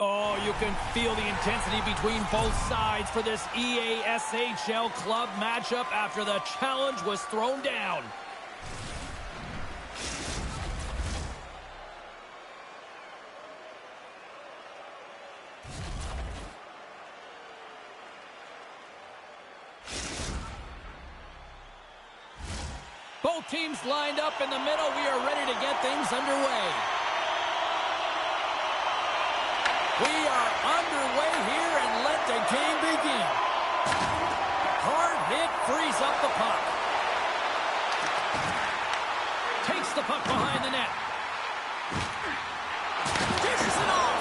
Oh, you can feel the intensity between both sides for this EASHL club matchup after the challenge was thrown down. Both teams lined up in the middle. We are ready to get things underway. We are underway here, and let the game begin. Hard hit frees up the puck. Takes the puck behind the net. Dishes it off.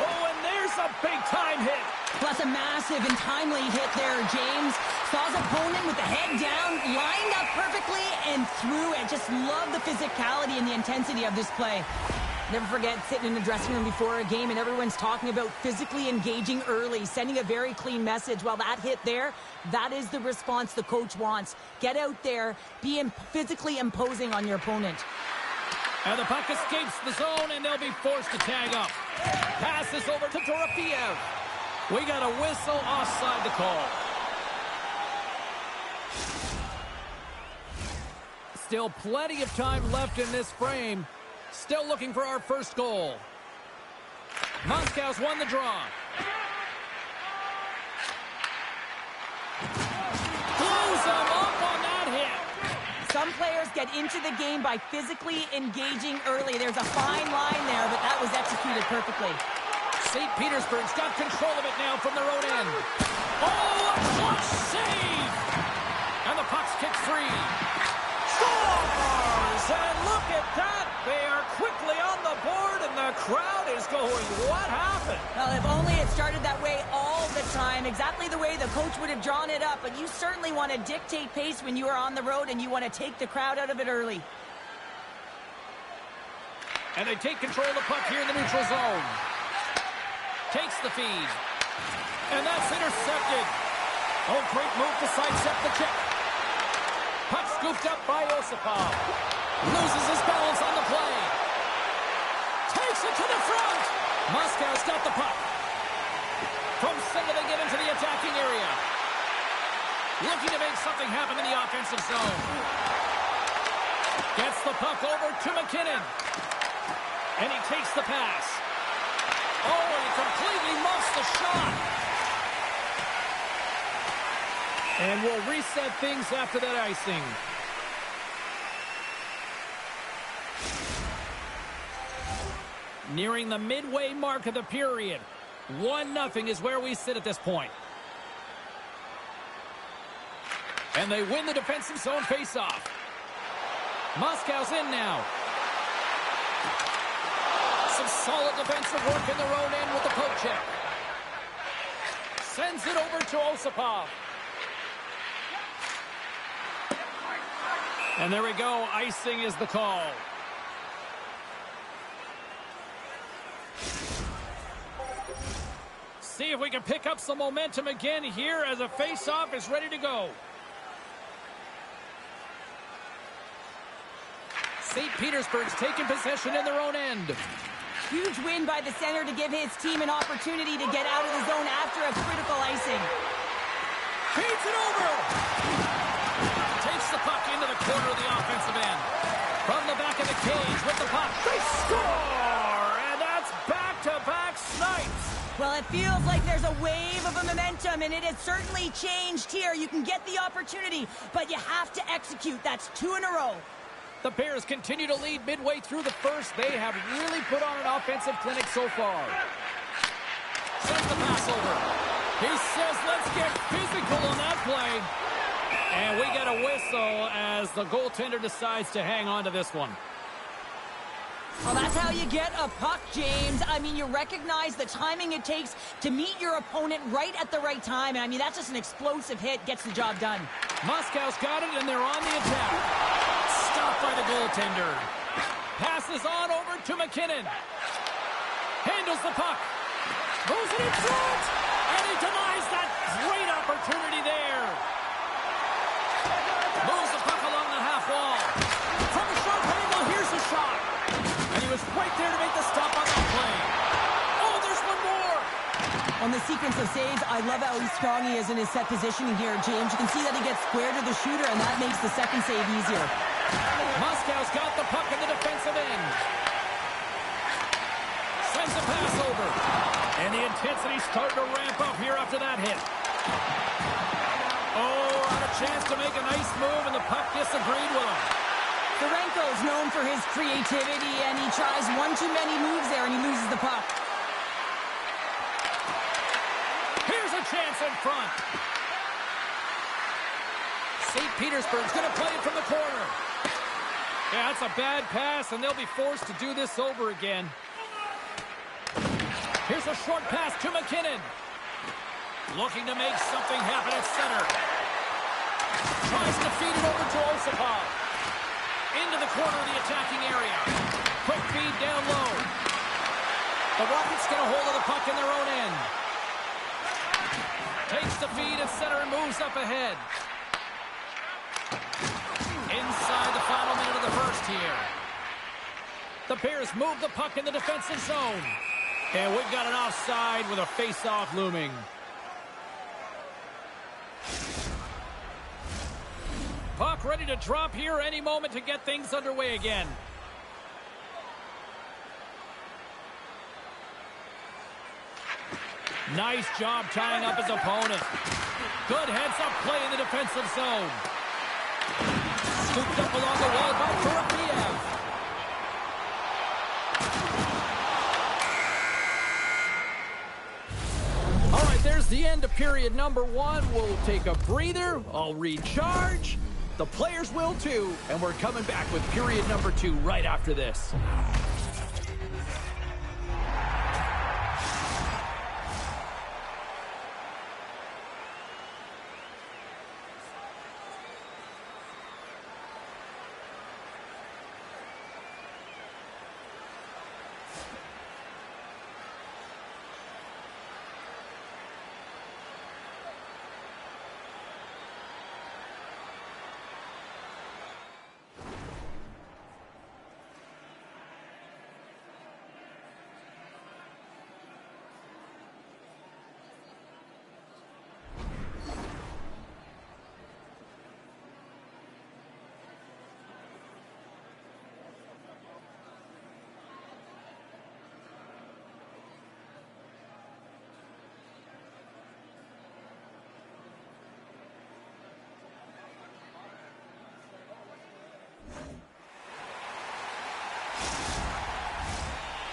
Oh, and there's a big-time hit. Plus a massive and timely hit there, James. Saw his opponent with the head down, lined up perfectly, and threw it. Just love the physicality and the intensity of this play. Never forget sitting in the dressing room before a game and everyone's talking about physically engaging early, sending a very clean message. Well, that hit there, that is the response the coach wants. Get out there, be physically imposing on your opponent. And the puck escapes the zone, and they'll be forced to tag up. Passes over to Dorofiev. We got a whistle offside the call. Still plenty of time left in this frame. Still looking for our first goal. Moscow's won the draw. Blows him up on that hit. Some players get into the game by physically engaging early. There's a fine line there, but that was executed perfectly. St. Petersburg's got control of it now from their own end. Oh, a clutch save! And the puck's kicked free. Scores! And look at that! They are quickly on the board, and the crowd is going, what happened? Well, if only it started that way all the time, exactly the way the coach would have drawn it up, but you certainly want to dictate pace when you are on the road, and you want to take the crowd out of it early. And they take control of the puck here in the neutral zone. Takes the feed. And that's intercepted. Oh, great move to sidestep the check. Puck scooped up by Osipov. Loses his balance on the play. Takes it to the front. Moscow's got the puck. From center they get into the attacking area. Looking to make something happen in the offensive zone. Gets the puck over to McKinnon. And he takes the pass. Oh, and he completely muffs the shot. And we'll reset things after that icing. Nearing the midway mark of the period. 1-0 is where we sit at this point. And they win the defensive zone faceoff. Moscow's in now. Some solid defensive work in their own end with the poke check. Sends it over to Osipov. And there we go. Icing is the call. See if we can pick up some momentum again here as a face-off is ready to go. St. Petersburg's taking possession in their own end. Huge win by the center to give his team an opportunity to get out of the zone after a critical icing. Feeds it over. Takes the puck into the corner of the offensive end. From the back of the cage with the puck. They score! And that's back-to-back snipes. Well, it feels like there's a wave of a momentum, and it has certainly changed here. You can get the opportunity, but you have to execute. That's 2 in a row. The Bears continue to lead midway through the first. They have really put on an offensive clinic so far. Sends the pass over. He says, let's get physical on that play. And we get a whistle as the goaltender decides to hang on to this one. Well, that's how you get a puck, James. I mean, you recognize the timing it takes to meet your opponent right at the right time. And I mean, that's just an explosive hit. Gets the job done. Moscow's got it, and they're on the attack. Stopped by the goaltender. Passes on over to McKinnon. Handles the puck. Moves it in front. And he denies that great opportunity there. Moves the puck along the half wall. From a short angle, here's the shot. And he was right there to make the stop on that play. Oh, there's one more. On the sequence of saves, I love how strong he is in his set positioning here, James. You can see that he gets square to the shooter, and that makes the second save easier. Moscow's got the puck in the defensive end. Sends a pass over. And the intensity's starting to ramp up here after that hit. Oh, had a chance to make a nice move, and the puck disagreed with him. Ferenko's known for his creativity, and he tries one too many moves there, and he loses the puck. Here's a chance in front. St. Petersburg's going to play it from the corner. Yeah, that's a bad pass, and they'll be forced to do this over again. Here's a short pass to McKinnon. Looking to make something happen at center. Tries to feed it over to Osipov. Into the corner of the attacking area. Quick feed down low. The Rockets get a hold of the puck in their own end. Takes the feed at center and moves up ahead. Inside the final minute of the first here. The Bears move the puck in the defensive zone. And we've got an offside with a face-off looming. Puck ready to drop here any moment to get things underway again. Nice job tying up his opponent. Good heads-up play in the defensive zone. Scooped up along the wall by Torofiev. All right, there's the end of period number one. We'll take a breather. I'll recharge. The players will too. And we're coming back with period number two right after this.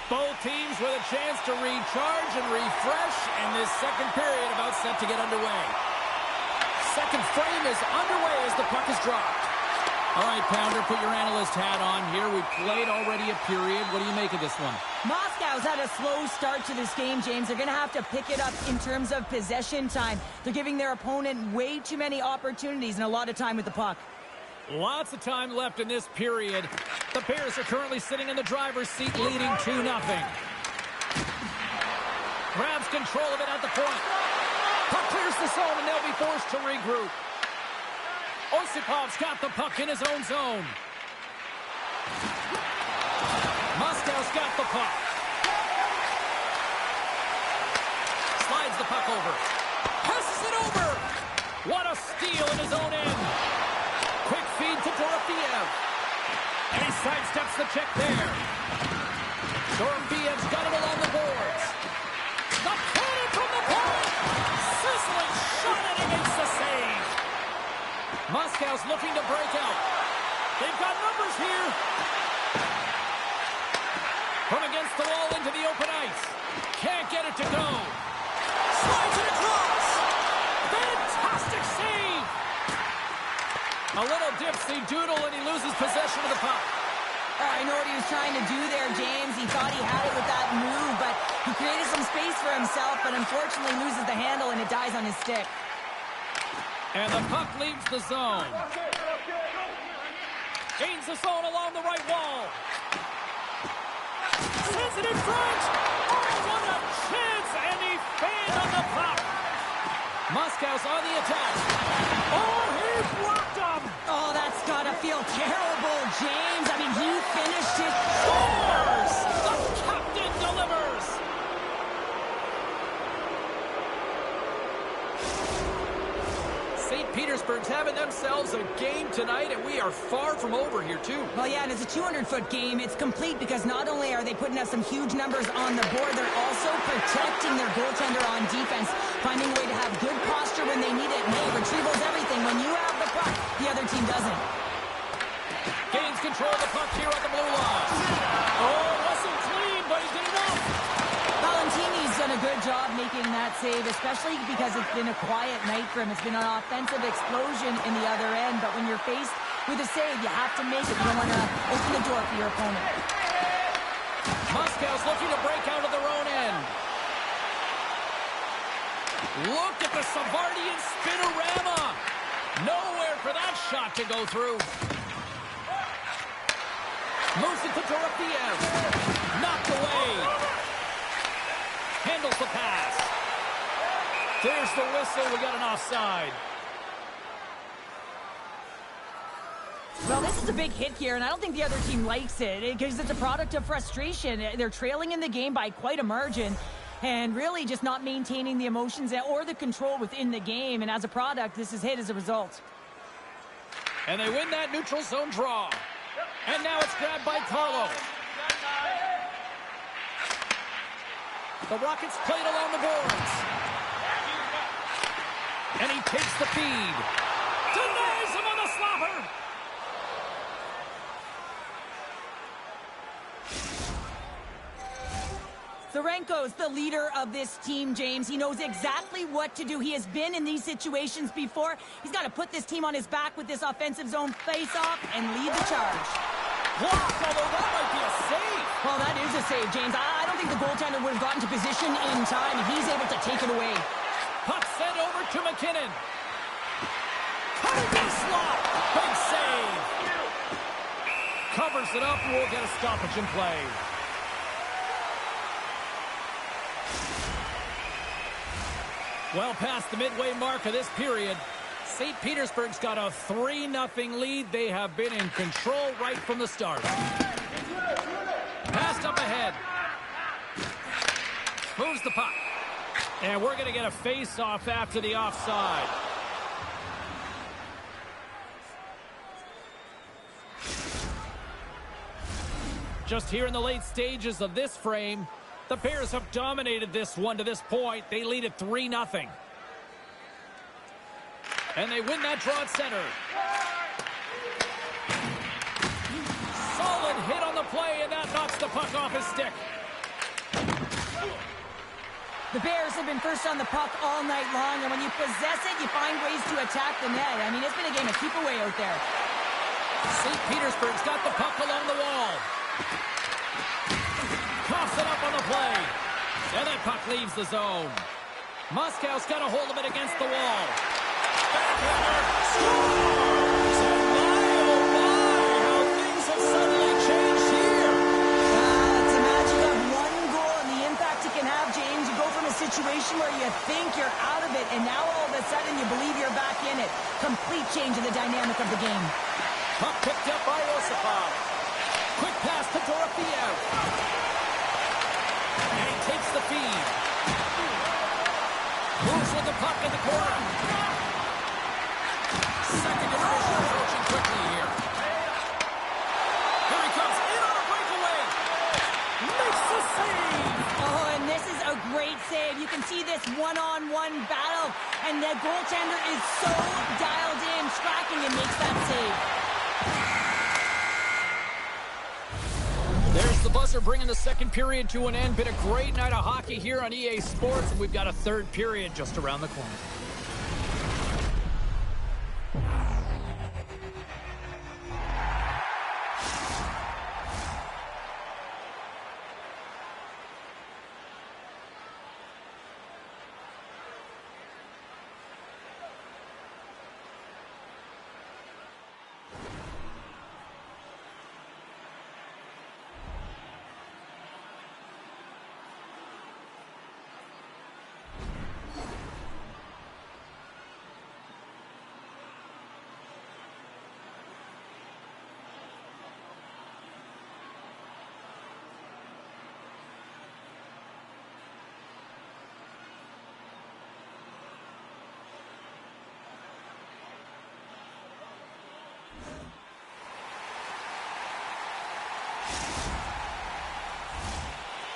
Both teams with a chance to recharge and refresh, and this second period about set to get underway. Second frame is underway as the puck is dropped. All right, Pounder, put your analyst hat on here. We played already a period. What do you make of this one? Moscow's had a slow start to this game, James. They're going to have to pick it up in terms of possession time. They're giving their opponent way too many opportunities and a lot of time with the puck. Lots of time left in this period. The Bears are currently sitting in the driver's seat, leading 2-0. Grabs control of it at the point. Puck clears the zone, and they'll be forced to regroup. Osipov's got the puck in his own zone. Moscow's got the puck. Slides the puck over. Passes it over. What a steal in his own end. Quick feed to Torofiev. And he sidesteps the check there. Dorofiev's got it along the boards. The cannon from the point. Sizzling shot, and he makes the save. Moscow's looking to break out. They've got numbers here. From against the wall into the open ice. Can't get it to go. Slides it across. Fantastic save. A little dipsy-doodle, and he loses possession of the puck. I know what he was trying to do there, James. He thought he had it with that move, but he created some space for himself, but unfortunately loses the handle, and it dies on his stick. And the puck leaves the zone. Gains the zone along the right wall. Sends it in front. Oh, Moscow's on the attack. Oh, he blocked him! Oh, that's gotta feel terrible, James. I mean, he finished it. Scores! The captain delivers! St. Petersburg's having themselves a game tonight, and we are far from over here, too. Well, yeah, and it's a 200-foot game. It's complete because not only are they putting up some huge numbers on the board, they're also protecting their goaltender on defense, finding a way to have good posture when they need it. And hey, retrieval's everything. When you have the puck, the other team doesn't. Gains control of the puck here on the blue line. Oh, wasn't clean, but he did enough. Valentini's done a good job making that save, especially because it's been a quiet night for him. It's been an offensive explosion in the other end, but when you're faced with a save, you have to make it. You don't want to open the door for your opponent. Moscow's looking to break out of their own end. Look at the Savardian spinorama. Nowhere for that shot to go through. Moves it to Dorofeev. Knocked away. Handles the pass. There's the whistle. We got an offside. Well, this is a big hit here, and I don't think the other team likes it because it's a product of frustration. They're trailing in the game by quite a margin and really just not maintaining the emotions or the control within the game. And as a product, this is hit as a result. And they win that neutral zone draw. And now it's grabbed by Carlo. The Rockets played along the boards. And he takes the feed. Denies him on the slapper. Zarenko's the leader of this team, James. He knows exactly what to do. He has been in these situations before. He's got to put this team on his back with this offensive zone face-off and lead the charge. Blocked, although that might be a save. Well, that is a save, James. I don't think the goaltender would have gotten to position in time, and he's able to take it away. Puck sent over to McKinnon. Cutting slot. Big save. Covers it up, and we'll get a stoppage in play. Well past the midway mark of this period, St. Petersburg's got a 3-0 lead. They have been in control right from the start. Passed up ahead. Moves the puck. And we're going to get a face-off after the offside. Just here in the late stages of this frame, the Bears have dominated this one to this point. They lead it 3-0. And they win that draw at center. Solid hit on the play, and that knocks the puck off his stick. The Bears have been first on the puck all night long, and when you possess it, you find ways to attack the net. I mean, it's been a game of keep away out there. St. Petersburg's got the puck along the wall. Toss it up on the play. And that puck leaves the zone. Moscow's got a hold of it against the wall. Backhander scores! And my, oh my, how things have suddenly changed here. It's a magic of one goal and the impact it can have, James. You go from a situation where you think you're out of it, and now all of a sudden you believe you're back in it. Complete change in the dynamic of the game. Puck picked up by Osipov. Quick pass to Dorofeev. And he takes the feed. Moves with the puck in the corner. Second division approaching quickly here. Here he comes in on a breakaway. Makes the save. Oh, and this is a great save. You can see this one-on-one battle, and the goaltender is so dialed in, tracking, and makes that save. There's the buzzer bringing the second period to an end. Been a great night of hockey here on EA Sports, and we've got a third period just around the corner.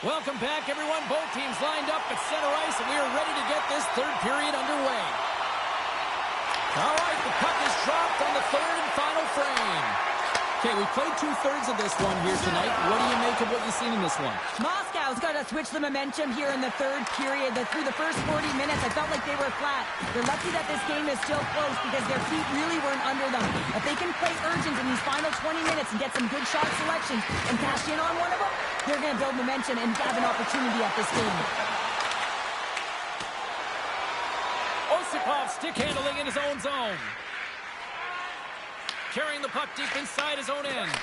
Welcome back, everyone. Both teams lined up at center ice, and we are ready to get this third period underway. All right, the puck is dropped on the third and final frame. Okay, we've played two-thirds of this one here tonight. What do you make of what you've seen in this one? Moscow's got to switch the momentum here in the third period. Through the first 40 minutes, I felt like they were flat. They're lucky that this game is still close because their feet really weren't under them. If they can play urgent in these final 20 minutes and get some good shot selections and cash in on one of them, they're going to build momentum and have an opportunity at this game. Osipov stick handling in his own zone. Carrying the puck deep inside his own end.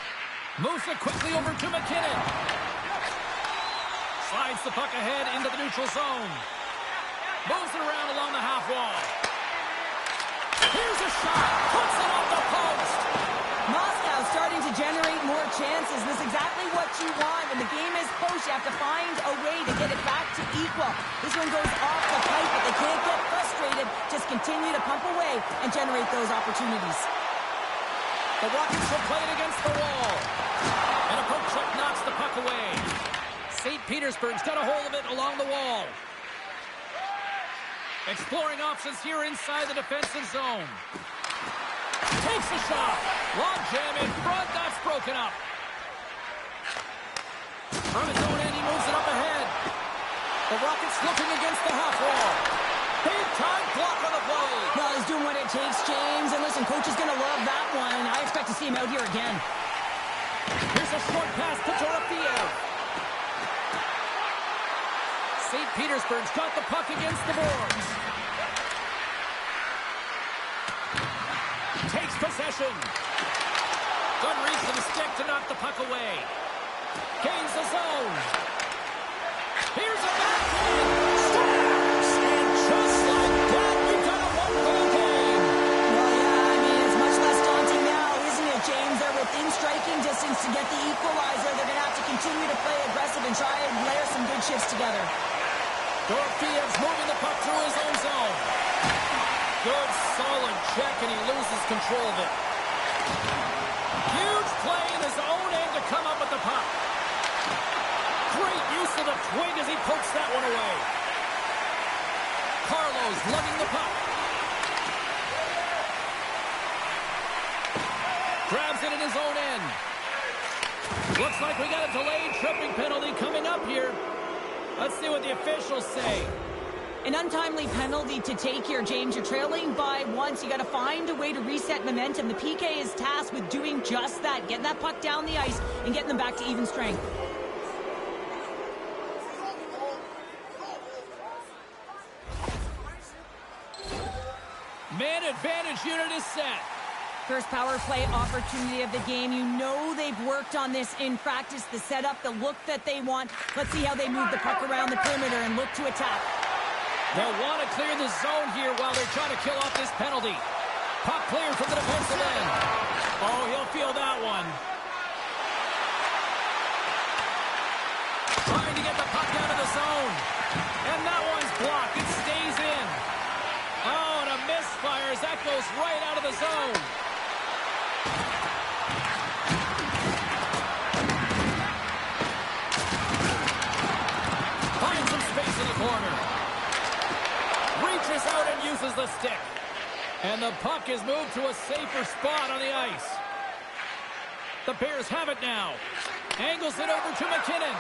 Moves it quickly over to McKinnon. Slides the puck ahead into the neutral zone. Moves it around along the half wall. Here's a shot. Puts it off the post. Moscow starting to generate more chances. This is exactly what you want. When the game is close, you have to find a way to get it back to equal. This one goes off the pipe, but they can't get frustrated. Just continue to pump away and generate those opportunities. The Rockets will play it against the wall. And a poke check knocks the puck away. St. Petersburg's got a hold of it along the wall. Exploring options here inside the defensive zone. Takes a shot. Log jam in front. That's broken up. From his own end, he moves it up ahead. The Rockets looking against the half wall. Big time block on the play. Well, he's doing what it takes, James. And listen, coach is going to love that one. I expect to see him out here again. Here's a short pass to Dorofeev. St. Petersburg's got the puck against the boards. Takes possession. Good reach to the stick to knock the puck away. Gains the zone. Here's a backhand. Stacks. And just like that, we've got a one-goal game. Well, yeah, I mean, it's much less daunting now, isn't it, James? They're within striking distance to get the equalizer. They're going to have to continue to play aggressive and try and layer some good shifts together. Dorofeev's moving the puck through his own zone. Good, solid check, and he loses control of it. Huge play in his own end to come up with the puck. Great use of the twig as he pokes that one away. Carlos lugging the puck. Grabs it in his own end. Looks like we got a delayed tripping penalty coming up here. Let's see what the officials say. An untimely penalty to take here, James. You're trailing by once. You got to find a way to reset momentum. The PK is tasked with doing just that, getting that puck down the ice and getting them back to even strength. Man advantage unit is set. First power play opportunity of the game. You know they've worked on this in practice, the setup, the look that they want. Let's see how they move the puck around the perimeter and look to attack. They'll want to clear the zone here while they're trying to kill off this penalty. Puck cleared from the defensive end. Oh, he'll feel that one. Trying to get the puck out of the zone. And that one's blocked. It stays in. Oh, and a misfire as that goes right out of the zone. Finds some space in the corner. Reaches out and uses the stick. And the puck is moved to a safer spot on the ice. The Bears have it now. Angles it over to McKinnon.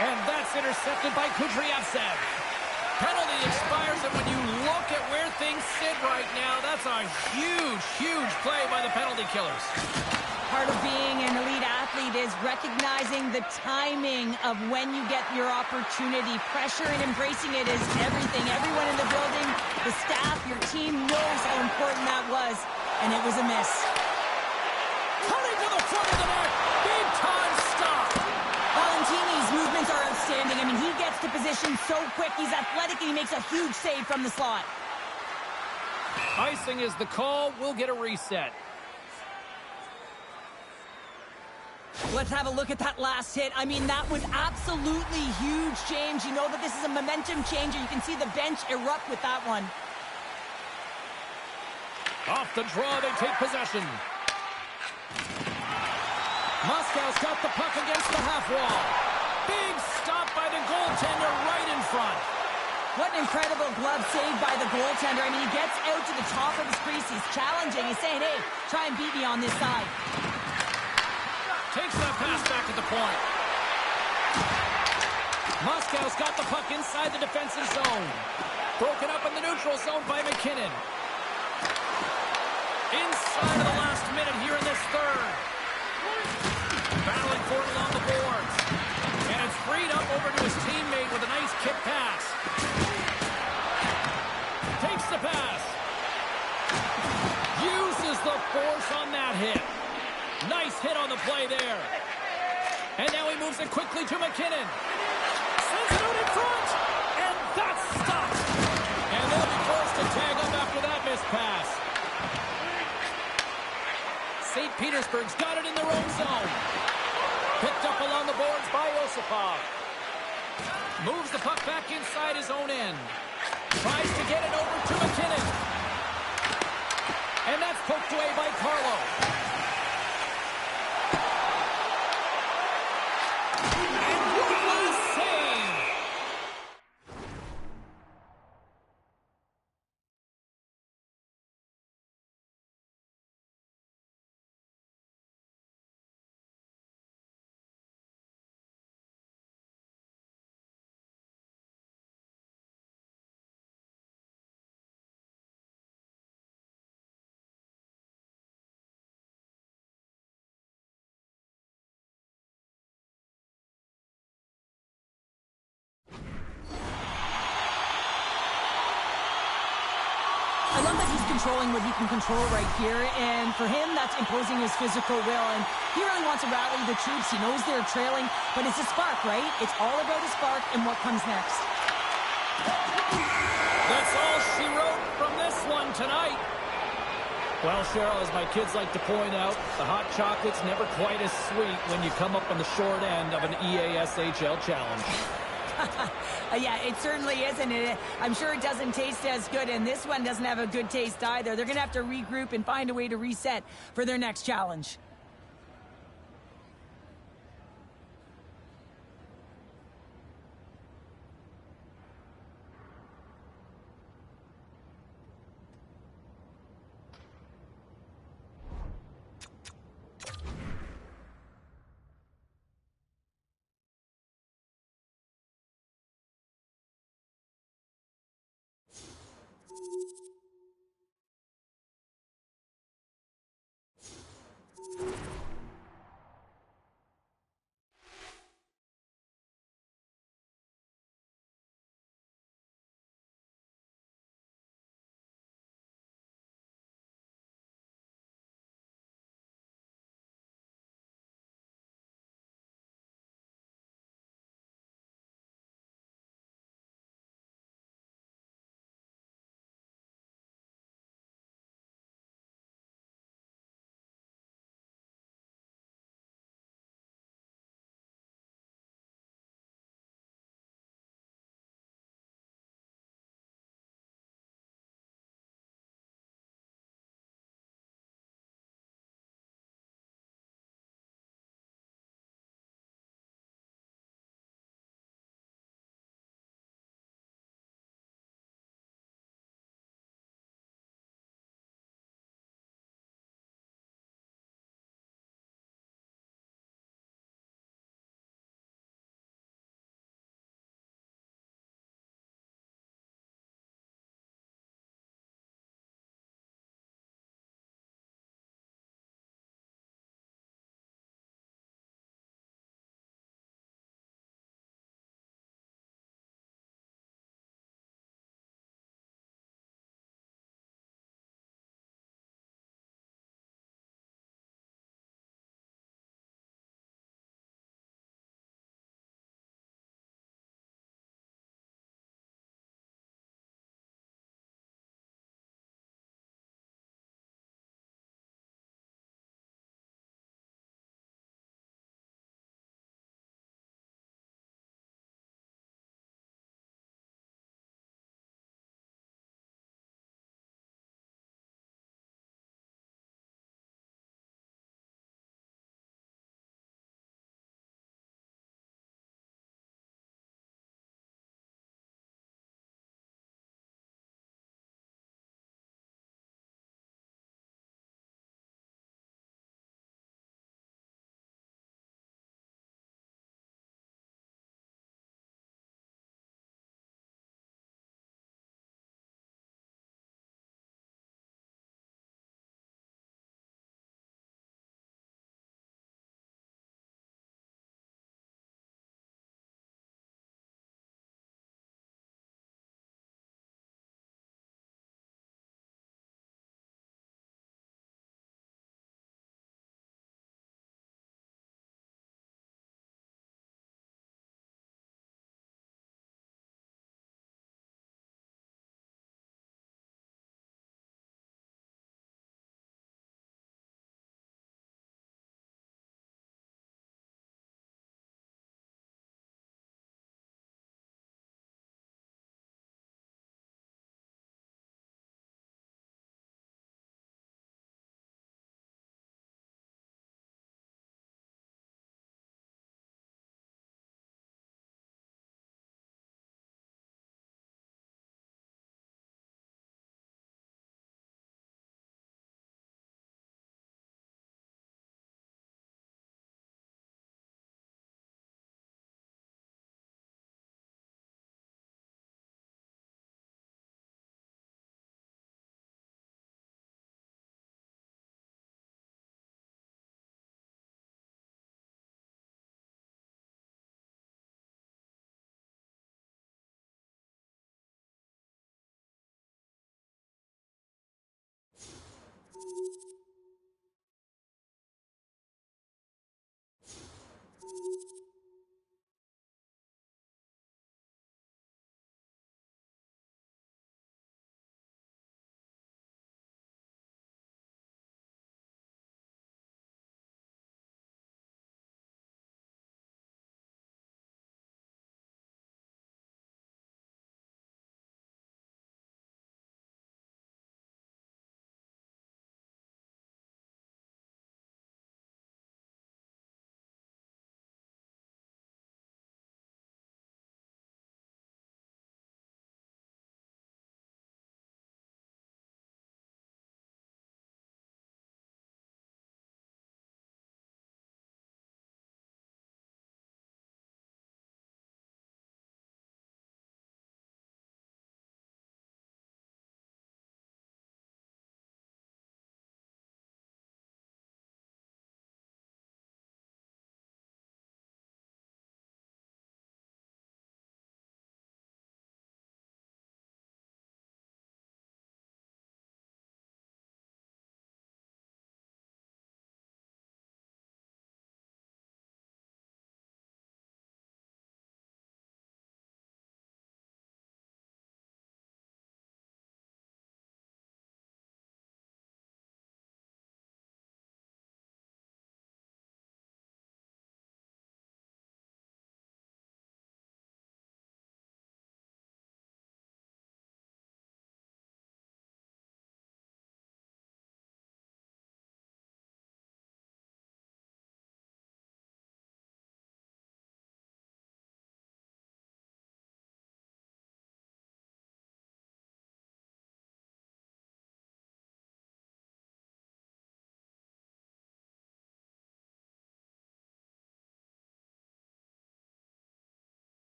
And that's intercepted by Kudryavtsev. Penalty expires, and when you look at where things sit right now, that's a huge, huge play by the penalty killers. Part of being an elite athlete is recognizing the timing of when you get your opportunity. Pressure and embracing it is everything. Everyone in the building, the staff, your team knows how important that was, and it was a miss. Cutting to the front of the net. Big time stop. Valentini's movements are outstanding. I mean, he gets to position so quick. He's athletic, and he makes a huge save from the slot. Icing is the call. We'll get a reset. Let's have a look at that last hit. I mean, that was absolutely huge, James. You know that this is a momentum changer. You can see the bench erupt with that one. Off the draw, they take possession. Moscow's got the puck against the half wall. Big stop by the goaltender right in front. What an incredible glove save by the goaltender. I mean, he gets out to the top of his crease. He's challenging. He's saying, hey, try and beat me on this side. Takes that pass back at the point. Moscow's got the puck inside the defensive zone. Broken up in the neutral zone by McKinnon. Inside of the last minute here in this third. Battling for it along the boards. And it's freed up over to his teammate with a nice kick pass. Takes the pass. Uses the force on that hit. Nice hit on the play there. And now he moves it quickly to McKinnon. Sends it out in front. And that's stopped. And they'll be forced to tag up after that missed pass. St. Petersburg's got it in their own zone. Picked up along the boards by Osipov. Moves the puck back inside his own end. Tries to get it over to McKinnon. And that's poked away by Carlo. And one last save. I love that he's controlling what he can control right here, and for him, that's imposing his physical will, and he really wants to rally the troops. He knows they're trailing, but it's a spark, right? It's all about a spark and what comes next. That's all she wrote from this one tonight. Well, Cheryl, as my kids like to point out, the hot chocolate's never quite as sweet when you come up on the short end of an EASHL challenge. Yeah, it certainly isn't. I'm sure it doesn't taste as good, and this one doesn't have a good taste either. They're going to have to regroup and find a way to reset for their next challenge.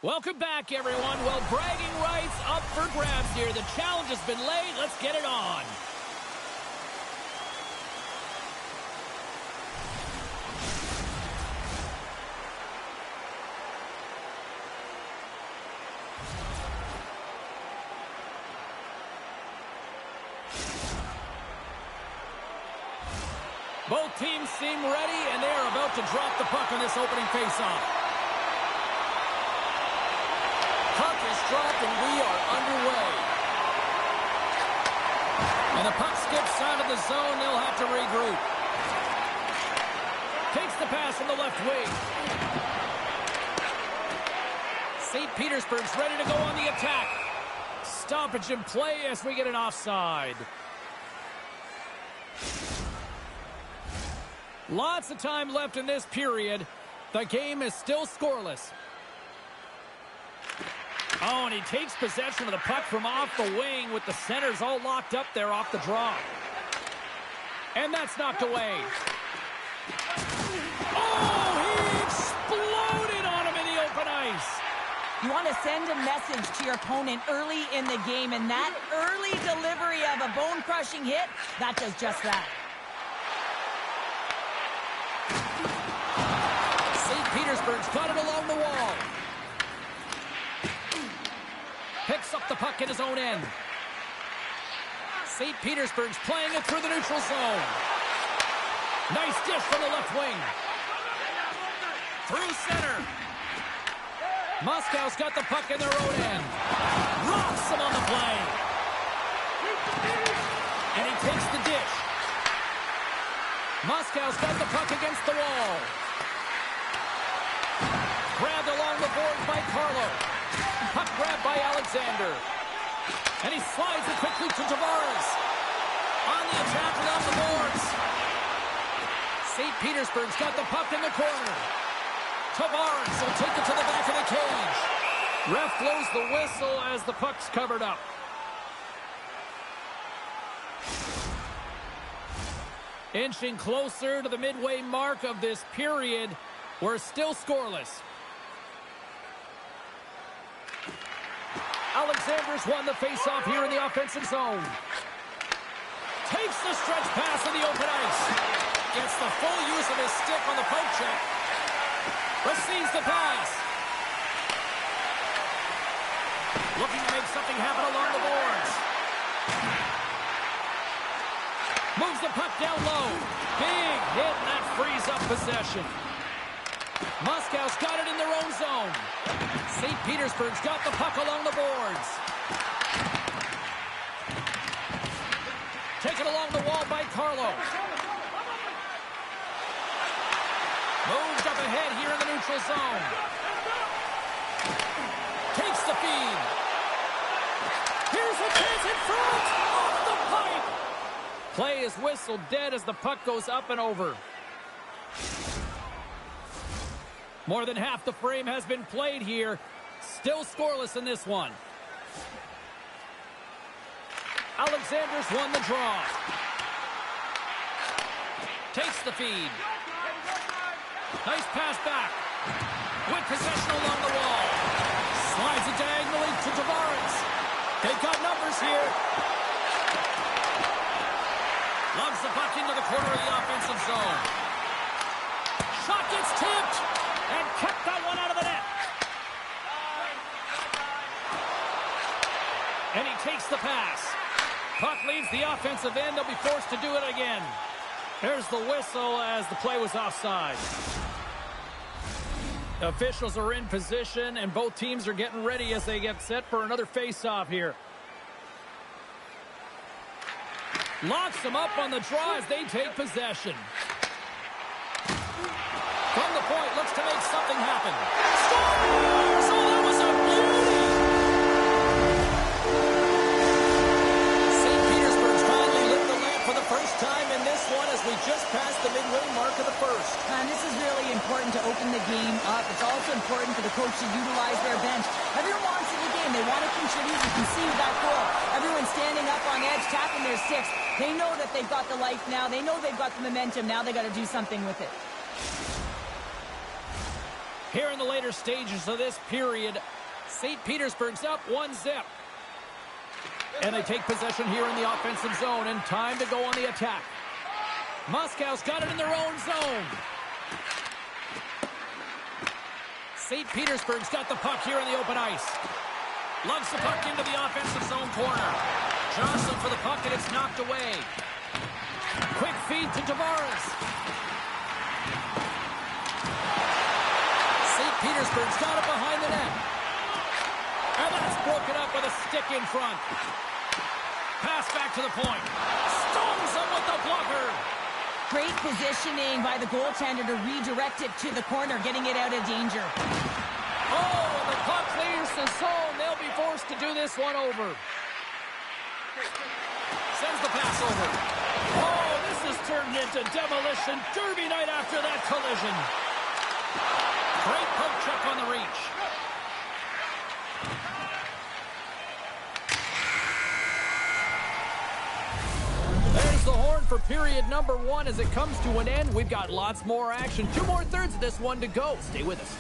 Welcome back, everyone. Well, bragging rights up for grabs here. The challenge has been laid. Let's get it on. Both teams seem ready, and they are about to drop the puck on this opening faceoff. Puck is dropped, and we are underway. And the puck skips out of the zone. They'll have to regroup. Takes the pass from the left wing. St. Petersburg's ready to go on the attack. Stoppage in play as we get an offside. Lots of time left in this period. The game is still scoreless. Oh, and he takes possession of the puck from off the wing with the centers all locked up there off the draw. And that's knocked away. Oh, he exploded on him in the open ice. You want to send a message to your opponent early in the game, and that early delivery of a bone-crushing hit, that does just that. St. Petersburg's got it along the wall. Picks up the puck in his own end. St. Petersburg's playing it through the neutral zone. Nice dish from the left wing. Through center. Moscow's got the puck in their own end. Rocks him on the play. And he takes the dish. Moscow's got the puck against the wall. Grabbed along the boards by Carlo. Puck grabbed by Alexander. And he slides it quickly to Tavares. On the attack along the boards. St. Petersburg's got the puck in the corner. Tavares will take it to the back of the cage. Ref blows the whistle as the puck's covered up. Inching closer to the midway mark of this period. We're still scoreless. Alexander's won the faceoff here in the offensive zone. Takes the stretch pass in the open ice. Gets the full use of his stick on the poke check. Receives the pass. Looking to make something happen along the boards. Moves the puck down low. Big hit, and that frees up possession. Moscow's got it in their own zone. St. Petersburg's got the puck along the boards. Taken along the wall by Carlo. Moved up ahead here in the neutral zone. Takes the feed. Here's a chance in front. Off the pipe. Play is whistled dead as the puck goes up and over. More than half the frame has been played here. Still scoreless in this one. Alexander's won the draw. Takes takes the feed. Nice pass back. With possession along the wall. Slides it diagonally to Tavares. They've got numbers here. Loves the puck into the corner of the offensive zone. Shot gets tipped. And kept that one out of the net. And he takes the pass. Puck leaves the offensive end. They'll be forced to do it again. There's the whistle as the play was offside. Officials are in position, and both teams are getting ready as they get set for another face-off here. Locks them up on the draw as they take possession. From the point, looks to make something happen. Scores! Oh, that was a beauty! St. Petersburg's finally lit the lamp for the first time in this one as we just passed the midway mark of the first. And this is really important to open the game up. It's also important for the coach to utilize their bench. Everyone wants in the game. They want to contribute. You can see that goal. Everyone's standing up on edge, tapping their sticks. They know that they've got the life now. They know they've got the momentum. Now they got to do something with it. Here in the later stages of this period, St. Petersburg's up 1-0. And they take possession here in the offensive zone, and time to go on the attack. Moscow's got it in their own zone. St. Petersburg's got the puck here in the open ice. Lugs the puck into the offensive zone corner. Johnson for the puck, and it's knocked away. Quick feed to Tavares. St. Petersburg's got it behind the net. And that's broken up with a stick in front. Pass back to the point. Stones him with the blocker. Great positioning by the goaltender to redirect it to the corner, getting it out of danger. Oh, and the puck clears the zone. They'll be forced to do this one over. Sends the pass over. Oh, this has turned into demolition derby night after that collision. Great poke check on the reach. There's the horn for period number 1 as it comes to an end. We've got lots more action. 2 more thirds of this one to go. Stay with us.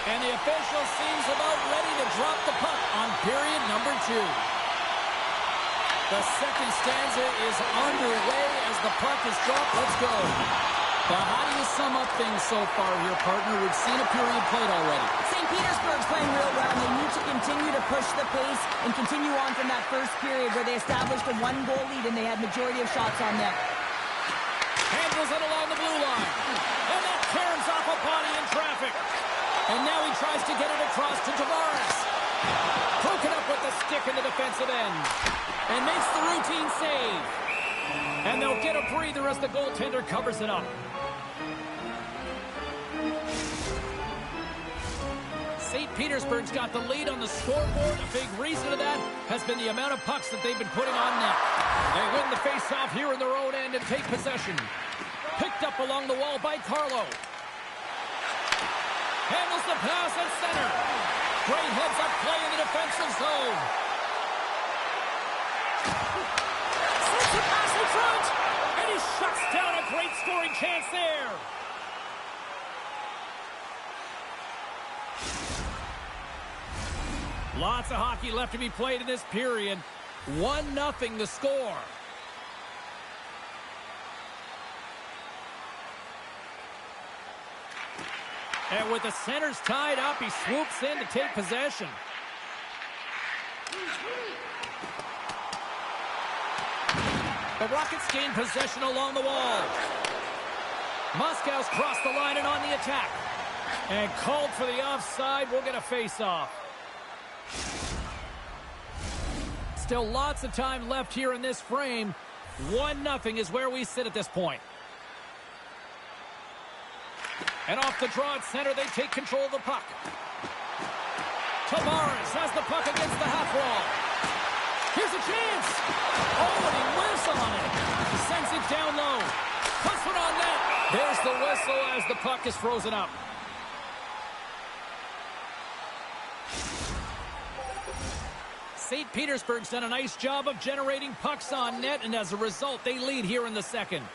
And the official seems about ready to drop the puck on period number 2. The second stanza is underway as the puck is dropped. Let's go. But how do you sum up things so far here, partner? We've seen a period played already. St. Petersburg's playing real well, and they need to continue to push the pace and continue on from that first period where they established a 1-goal lead and they had majority of shots on net. Handles it along the blue line. And that turns off a body in traffic. And now he tries to get it across to Tavares. Broken up with the stick in the defensive end. And makes the routine save. And they'll get a breather as the goaltender covers it up. St. Petersburg's got the lead on the scoreboard. A big reason of that has been the amount of pucks that they've been putting on net. They win the face-off here in their own end and take possession. Picked up along the wall by Carlo. Handles the pass at center. Great heads-up play in the defensive zone. Sends the pass in front. And he shuts down a great scoring chance there. Lots of hockey left to be played in this period. 1-0 the score. And with the centers tied up, he swoops in to take possession. The Rockets gain possession along the wall. Moscow's crossed the line and on the attack. And called for the offside. We'll get a face-off. Still lots of time left here in this frame. 1-0 is where we sit at this point. And off the draw at center, they take control of the puck. Tavares has the puck against the half wall. Here's a chance. Oh, and he whiffs on it. He sends it down low. Puts it on net. There's the whistle as the puck is frozen up. St. Petersburg's done a nice job of generating pucks on net, and as a result, they lead here in the second.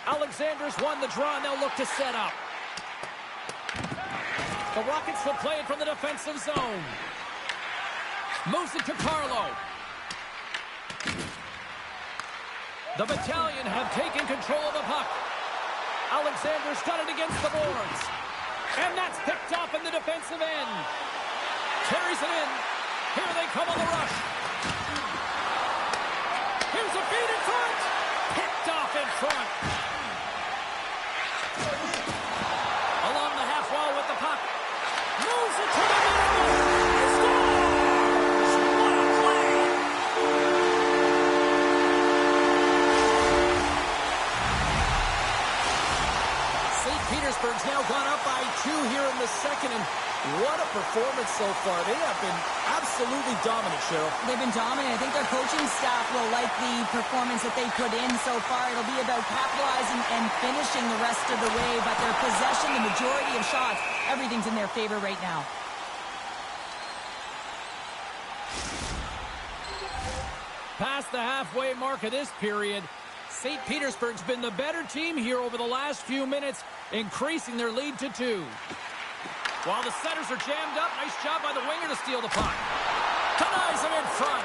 Alexander's won the draw, and they'll look to set up. The Rockets will play it from the defensive zone. Moves it to Carlo. The Battalion have taken control of the puck. Alexander's got it against the boards. And that's picked off in the defensive end. Carries it in. Here they come on the rush. Here's a feed in front. Picked off in front. Along the half wall with the puck. Moves it to the middle. He scores! What a play! St. Petersburg's now gone up by 2 here in the second, and what a performance so far. They have been absolutely dominant, Cheryl. They've been dominant. I think their coaching staff will like the performance that they put in so far. It'll be about capitalizing and finishing the rest of the way, but their possession, the majority of shots, everything's in their favor right now. Past the halfway mark of this period, St. Petersburg's been the better team here over the last few minutes, increasing their lead to 2. While the centers are jammed up, nice job by the winger to steal the puck. Denies him in front.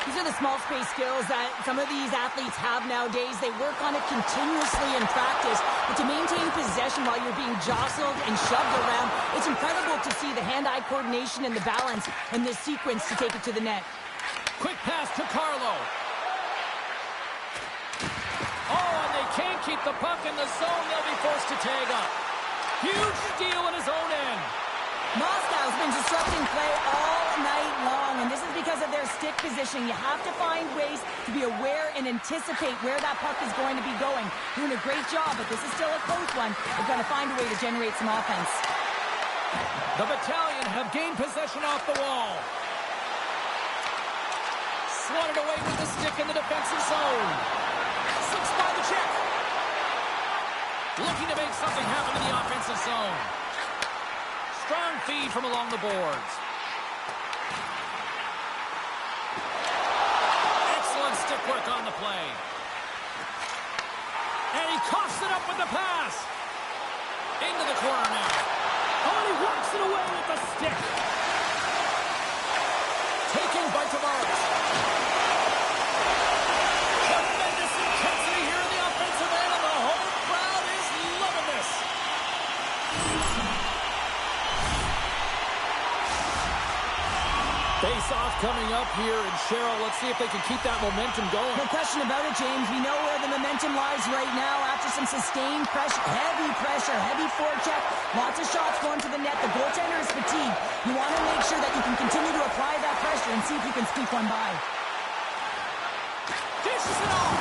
These are the small space skills that some of these athletes have nowadays. They work on it continuously in practice, but to maintain possession while you're being jostled and shoved around, it's incredible to see the hand-eye coordination and the balance in this sequence to take it to the net. Quick pass to Carlo. Oh, and they can't keep the puck in the zone. They'll be forced to tag up. Huge steal in his own end. Moscow's been disrupting play all night long, and this is because of their stick position. You have to find ways to be aware and anticipate where that puck is going to be going. Doing a great job, but this is still a close one. They've got to find a way to generate some offense. The Battalion have gained possession off the wall. Swatted away with the stick in the defensive zone. Slips by the check. Looking to make something happen in the offensive zone. Strong feed from along the boards. Excellent stick work on the play. And he coughs it up with the pass. Into the corner now. Oh, and he works it away with the stick. Taken by Tavares. Tremendous intensity here in the offensive end, and the home crowd is loving this. Face-off coming up here, and Cheryl, let's see if they can keep that momentum going. No question about it, James. We know where the momentum lies right now after some sustained pressure, heavy forecheck, lots of shots going to the net. The goaltender is fatigued. You want to make sure that you can continue to apply that pressure and see if you can squeak one by. Dishes it off.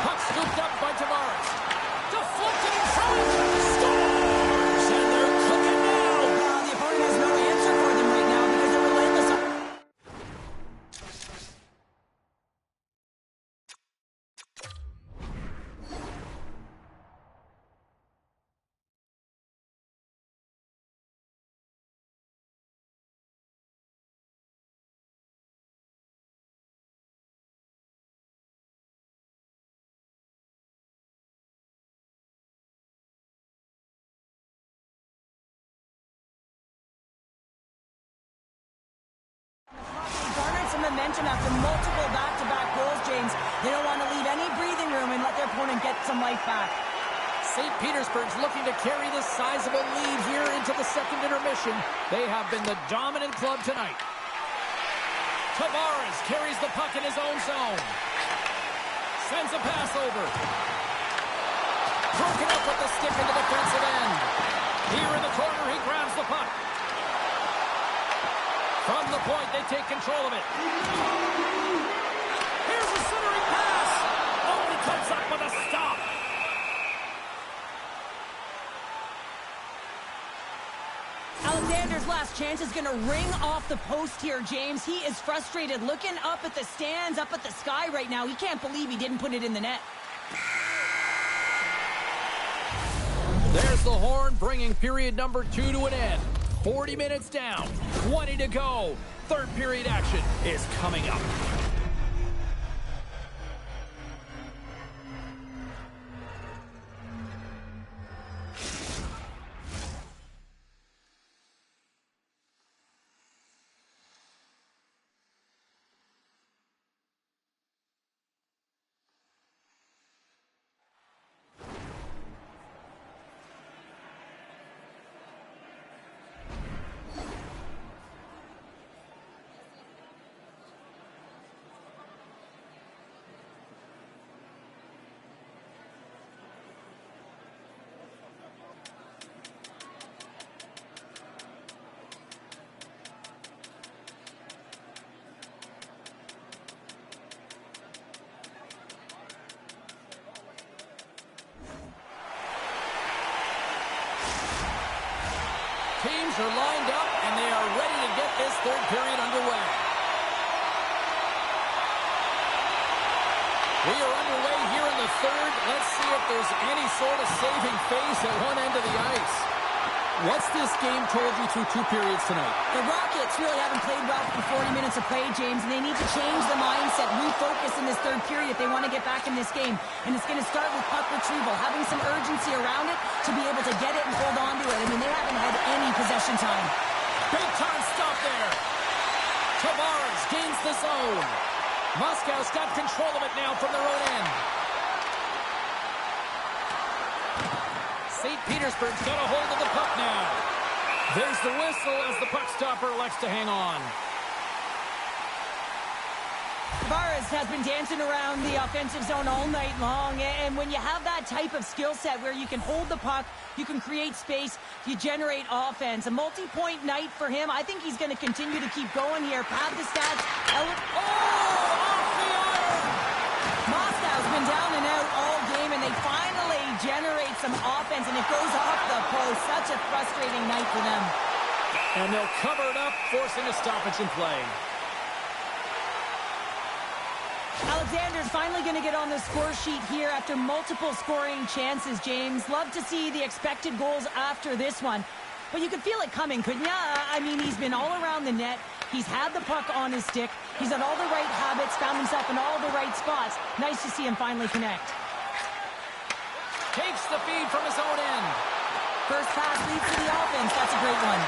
Puck scooped up by Tavares. Deflected in front. Scores! And they're cooking now. The opponent has no answer for them right now because they're relentless. Momentum after multiple back-to-back goals, James. They don't want to leave any breathing room and let their opponent get some life back. St. Petersburg's looking to carry this sizable lead here into the second intermission, they have been the dominant club tonight. Tavares carries the puck in his own zone. Sends a pass over. Broken up with the stick in the defensive end. Here in the corner, he grabs the puck. From the point, they take control of it. Here's a centering pass. Oh, he comes up with a stop. Alexander's last chance is going to ring off the post here, James. He is frustrated, looking up at the stands, up at the sky right now. He can't believe he didn't put it in the net. There's the horn, bringing period number 2 to an end. 40 minutes down, 20 to go. Third period action is coming up. Teams are lined up, and they are ready to get this third period underway. We are underway here in the third. Let's see if there's any sort of saving face at one end of the ice. What's this game told you through 2 periods tonight? The Rockets really haven't played well for 40 minutes of play, James, and they need to change the mindset, refocus in this third period if they want to get back in this game. And it's going to start with puck retrieval, having some urgency around it to be able to get it and hold on to it. I mean, they haven't had any possession time. Big time stop there. Tavares gains the zone. Moscow's got control of it now from their own end. St. Petersburg's got a hold of the puck now. There's the whistle as the puck stopper elects to hang on. Tavares has been dancing around the offensive zone all night long, and when you have that type of skill set where you can hold the puck, you can create space, you generate offense. A multi-point night for him. I think he's going to continue to keep going here. Pad the stats. Oh, off the iron! Moscow's been down and out all game, and they finally generate some offense, and it goes off the post. Such a frustrating night for them. And they'll cover it up, forcing a stoppage in play. Alexander's finally going to get on the score sheet here after multiple scoring chances, James. Love to see the expected goals after this one. But you could feel it coming, couldn't you? I mean, he's been all around the net. He's had the puck on his stick. He's had all the right habits, found himself in all the right spots. Nice to see him finally connect. Takes the feed from his own end. First pass leads to the offense. That's a great one.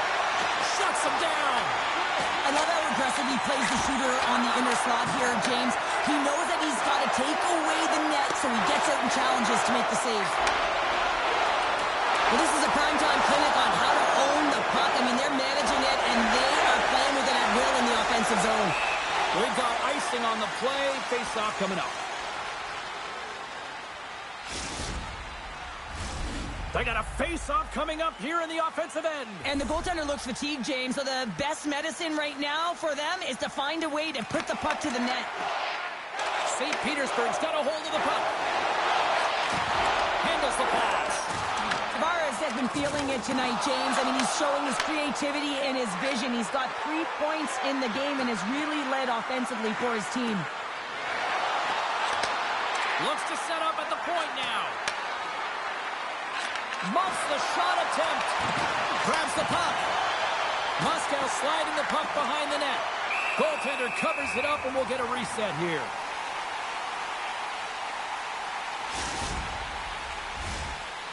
Shuts him down. I love how aggressive he plays the shooter on the inner slot here, James. He knows that he's got to take away the net, so he gets out and challenges to make the save. Well, this is a primetime clinic on how to own the puck. I mean, they're managing it, and they are playing with it at will in the offensive zone. We've got icing on the play. Face-off coming up. They got a face-off coming up here in the offensive end. And the goaltender looks fatigued, James, so the best medicine right now for them is to find a way to put the puck to the net. St. Petersburg's got a hold of the puck. Handles the pass. Tavares has been feeling it tonight, James. I mean, he's showing his creativity and his vision. He's got 3 points in the game and has really led offensively for his team. Looks to set up at the point now. Muffs the shot attempt. Grabs the puck. Moscow sliding the puck behind the net. Goaltender covers it up, and we'll get a reset here.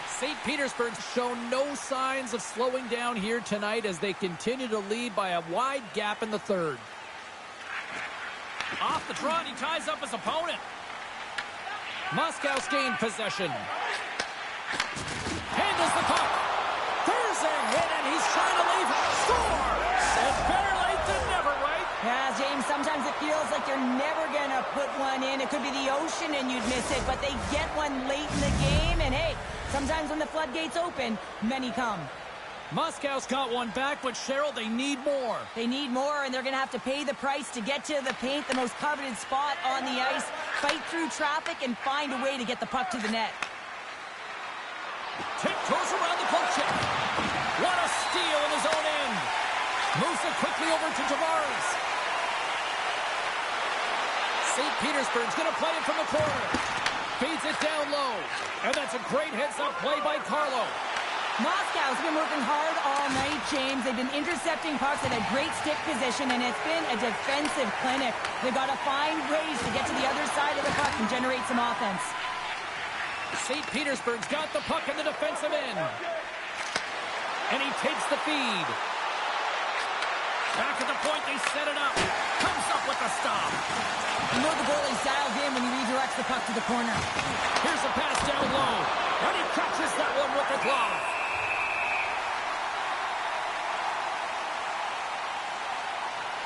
St. Petersburg's shown no signs of slowing down here tonight as they continue to lead by a wide gap in the third. Off the draw, and he ties up his opponent. Moscow's gained possession. Handles the puck. There's a hit, and he's trying put one in. It could be the ocean and you'd miss it, but they get one late in the game. And hey, sometimes when the floodgates open, many come. Moscow's got one back, but Cheryl, they need more. They need more, and they're going to have to pay the price to get to the paint, the most coveted spot on the ice, fight through traffic, and find a way to get the puck to the net. Tiptoes around the poke check. What a steal in his own end. Moves it quickly over to Tavares. St. Petersburg's going to play it from the corner. Feeds it down low. And that's a great heads-up play by Carlo. Moscow's been working hard all night, James. They've been intercepting pucks at a great stick position, and it's been a defensive clinic. They've got to find ways to get to the other side of the puck and generate some offense. St. Petersburg's got the puck in the defensive end. And he takes the feed. Back at the point, they set it up. Comes up with the stop. You know the goalie's dialed in when he redirects the puck to the corner. Here's a pass down low. And he catches that one with the glove.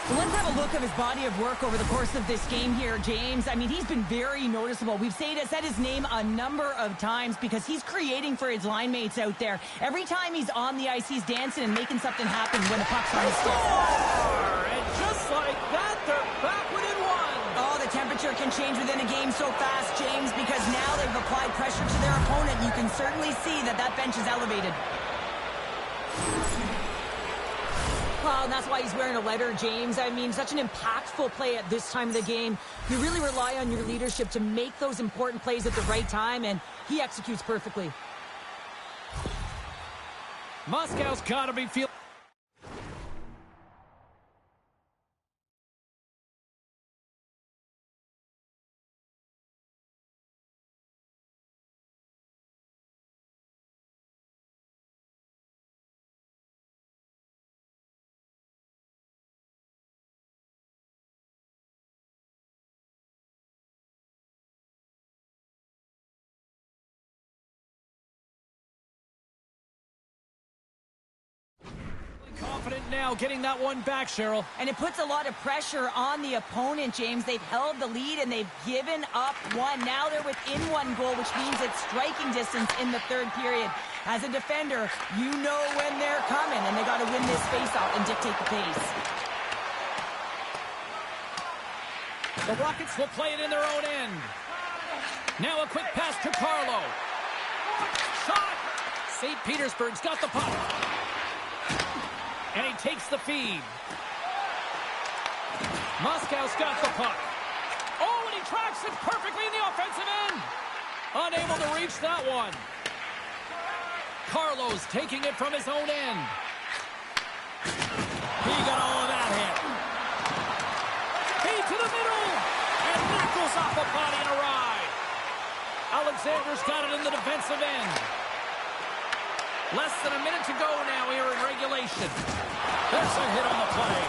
So let's have a look of his body of work over the course of this game here, James. I mean, he's been very noticeable. We've said his name a number of times because he's creating for his line mates out there. Every time he's on the ice, he's dancing and making something happen when the puck's on his stick. And just like that, they're back within one. Oh, the temperature can change within a game so fast, James, because now they've applied pressure to their opponent. You can certainly see that that bench is elevated. Well, and that's why he's wearing a letter, James. I mean, such an impactful play at this time of the game. You really rely on your leadership to make those important plays at the right time, and he executes perfectly. Moscow's got to be feeling... confident now getting that one back, Cheryl. And it puts a lot of pressure on the opponent, James. They've held the lead and they've given up one. Now they're within one goal, which means it's striking distance in the third period. As a defender, you know when they're coming, and they got to win this faceoff and dictate the pace. The Rockets will play it in their own end. Now a quick pass to Carlo. Shot! St. Petersburg's got the puck. And he takes the feed. Moscow's got the puck. Oh, and he tracks it perfectly in the offensive end. Unable to reach that one. Carlo's taking it from his own end. He got all of that hit. Feed to the middle. And that goes off a body and a ride. Alexander's got it in the defensive end. Less than a minute to go now here in regulation. There's a hit on the play.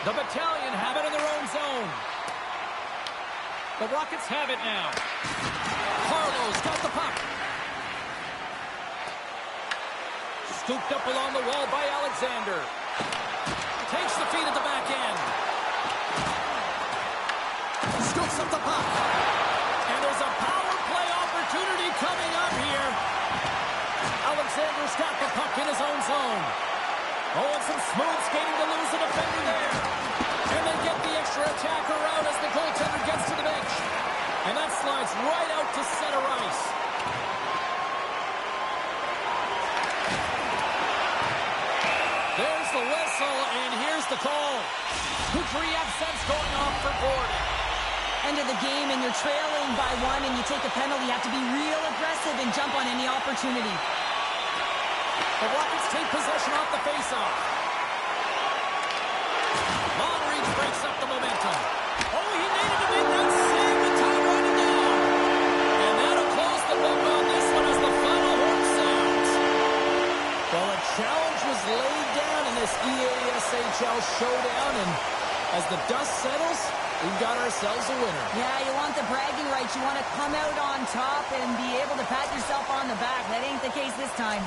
The Battalion have it in their own zone. The Rockets have it now. Carlo's got the puck. Scooped up along the wall by Alexander. Takes the feed at the back end. Scoops up the puck. And there's a power play opportunity coming up here. Alexander's got the puck in his own zone. Oh, and some smooth skating to lose the defender there. And they get the extra attacker out as the goaltender gets to the bench. And that slides right out to center ice. There's the whistle, and here's the call. Kucherev's going off for Gordon. End of the game, and you're trailing by one, and you take a penalty. You have to be real aggressive and jump on any opportunity. The Rockets take possession off the faceoff. Long reach breaks up the momentum. Oh, he needed to make that save with time running down. And that'll close the book on this one as the final horn sounds. Well, a challenge was laid down in this EASHL showdown, and as the dust settles, we've got ourselves a winner. Yeah, you want the bragging rights. You want to come out on top and be able to pat yourself on the back. That ain't the case this time.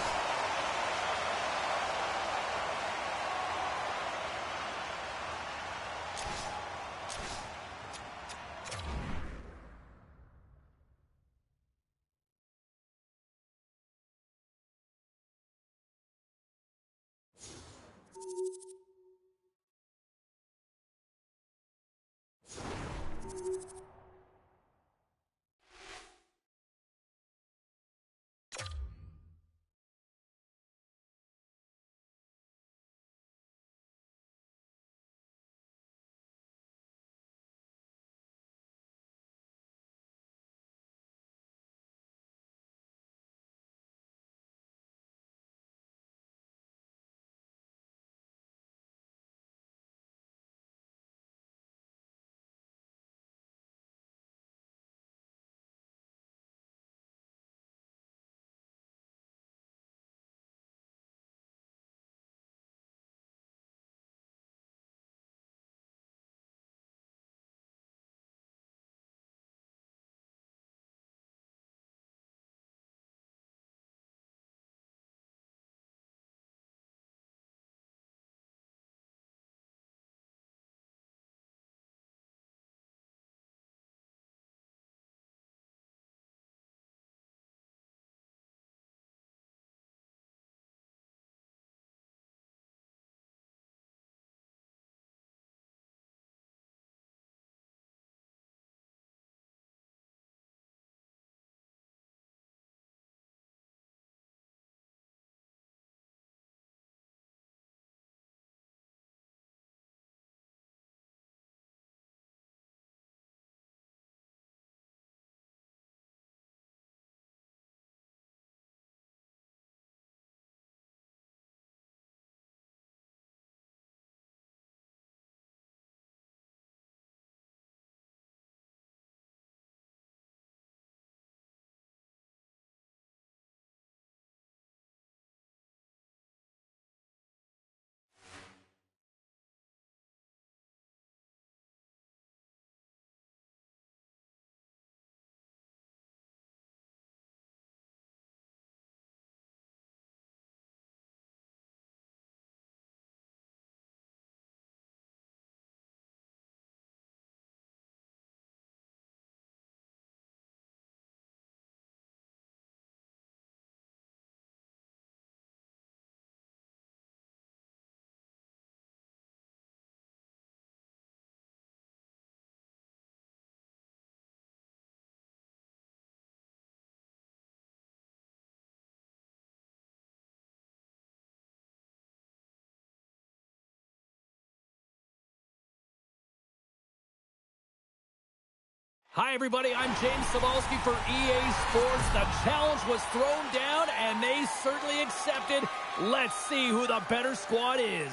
Hi, everybody. I'm James Cebulski for EA Sports. The challenge was thrown down, and they certainly accepted. Let's see who the better squad is.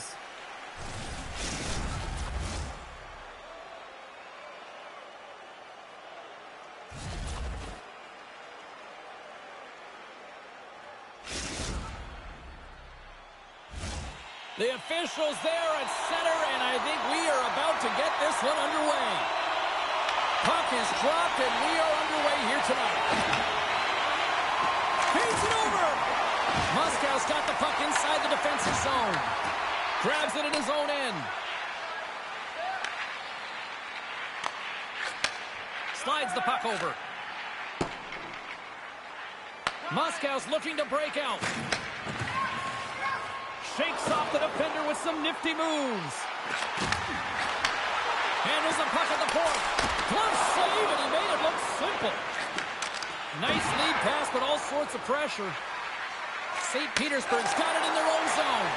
The officials there at center, and I think we are about to get this one underway. Puck is dropped, and we are underway here tonight. Feeds it over. Muskow's got the puck inside the defensive zone. Grabs it in his own end. Slides the puck over. Muskow's looking to break out. Shakes off the defender with some nifty moves. Handles the puck at the point. Glove save, and he made it look simple. Nice lead pass, but all sorts of pressure. St. Petersburg's got it in their own zone.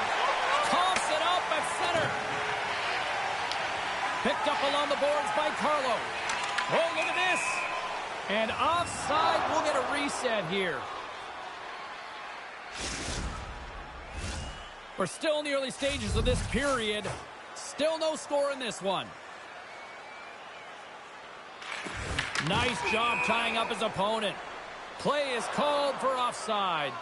Coughs it up at center. Picked up along the boards by Carlo. Oh, look at this. And offside, we'll get a reset here. We're still in the early stages of this period. Still no score in this one. Nice job tying up his opponent. Play is called for offside.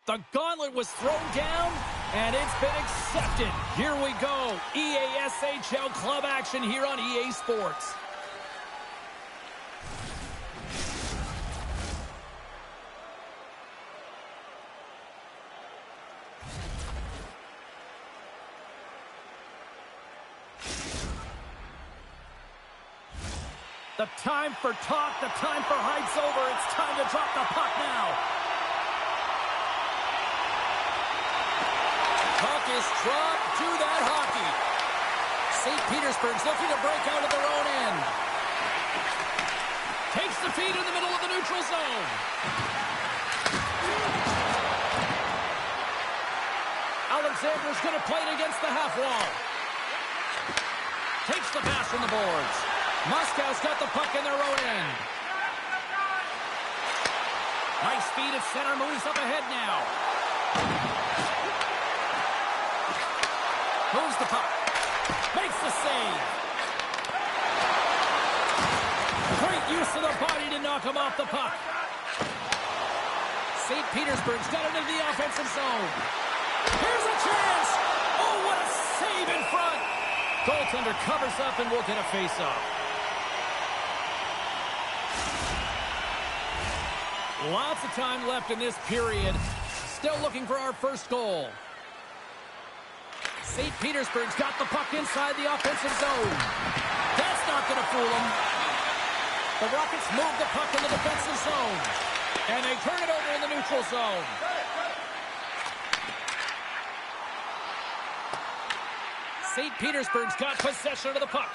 The gauntlet was thrown down, and it's been accepted. Here we go. EASHL club action here on EA Sports. The time for talk, the time for hype's over. It's time to drop the puck now. Puck is dropped to that hockey. St. Petersburg's looking to break out of their own end. Takes the feed in the middle of the neutral zone. Alexander's going to play it against the half wall. Takes the pass from the boards. Moscow's got the puck in their own end. Nice feed at center, moves up ahead now. Moves the puck. Makes the save. Great use of the body to knock him off the puck. St. Petersburg's got it into the offensive zone. Here's a chance. Oh, what a save in front. Goaltender covers up and we'll get a face-off. Lots of time left in this period. Still looking for our first goal. St. Petersburg's got the puck inside the offensive zone. That's not going to fool them. The Rockets move the puck in the defensive zone. And they turn it over in the neutral zone. St. Petersburg's got possession of the puck.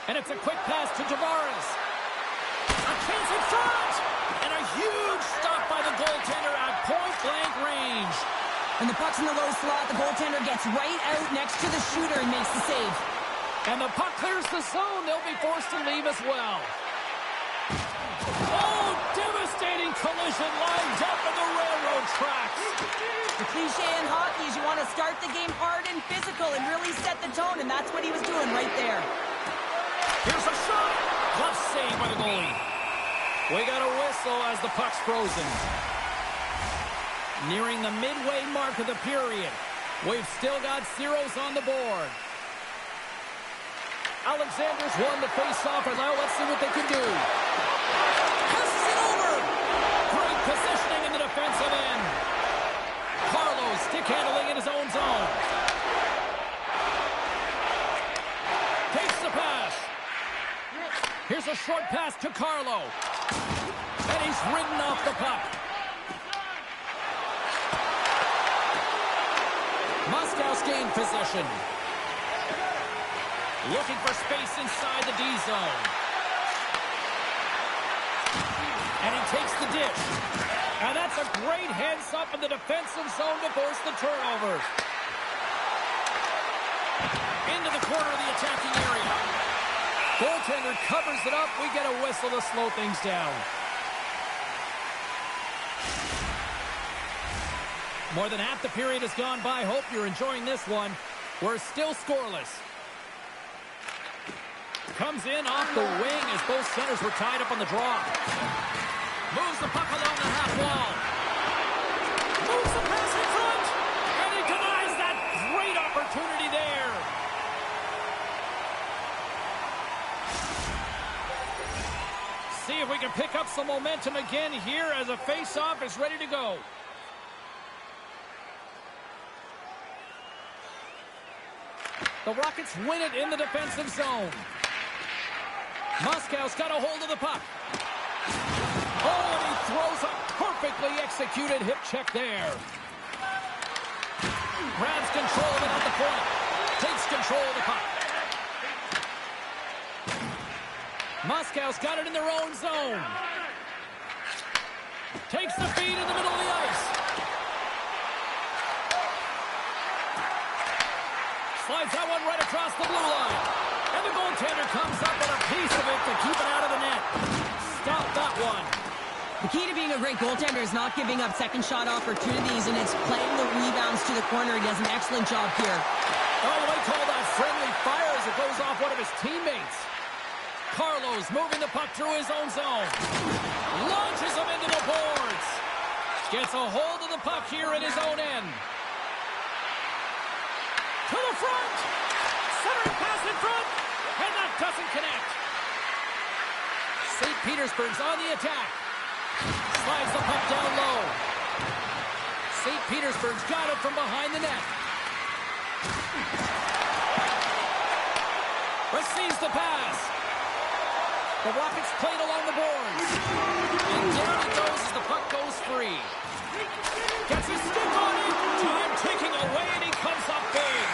And it's a quick pass to Tavares. A chance in front! And a huge stop by the goaltender at point-blank range. When the puck's in the low slot, the goaltender gets right out next to the shooter and makes the save. And the puck clears the zone. They'll be forced to leave as well. Oh, devastating collision lined up in the railroad tracks. The cliche in hockey is you want to start the game hard and physical and really set the tone, and that's what he was doing right there. Here's a shot. Glove save by the goalie. We got a whistle as the puck's frozen. Nearing the midway mark of the period. We've still got zeros on the board. Alexander's won the face-off, and now let's see what they can do. Passes it over. Great positioning in the defensive end. Carlos stick handling in his own zone. Takes the pass. Here's a short pass to Carlo. And he's ridden off the puck. Moscow's gained possession. Looking for space inside the D zone. And he takes the dish. And that's a great heads-up in the defensive zone to force the turnover. Into the corner of the attacking area. Goaltender covers it up. We get a whistle to slow things down. More than half the period has gone by. Hope you're enjoying this one. We're still scoreless. Comes in off the wing as both centers were tied up on the draw. Moves the puck along the half wall. Moves the pass in front. And he denies that great opportunity there. See if we can pick up some momentum again here as a face-off is ready to go. The Rockets win it in the defensive zone. Moscow's got a hold of the puck. Oh, and he throws a perfectly executed hip check there. Grabs control of it at the point. Takes control of the puck. Moscow's got it in their own zone. Takes the feed in the middle of the ice. Slides that one right across the blue line. And the goaltender comes up with a piece of it to keep it out of the net. Stop that one. The key to being a great goaltender is not giving up second shot opportunities, and it's playing the rebounds to the corner. He does an excellent job here. Oh, you might call that friendly fire as it goes off one of his teammates. Carlos moving the puck through his own zone. Launches him into the boards. Gets a hold of the puck here in his own end. To the front. Centering pass in front. And that doesn't connect. St. Petersburg's on the attack. Slides the puck down low. St. Petersburg's got it from behind the net. Receives the pass. The Rockets played along the boards. And down it goes as the puck goes free. Gets his stick on it. Time ticking away, and he comes up big.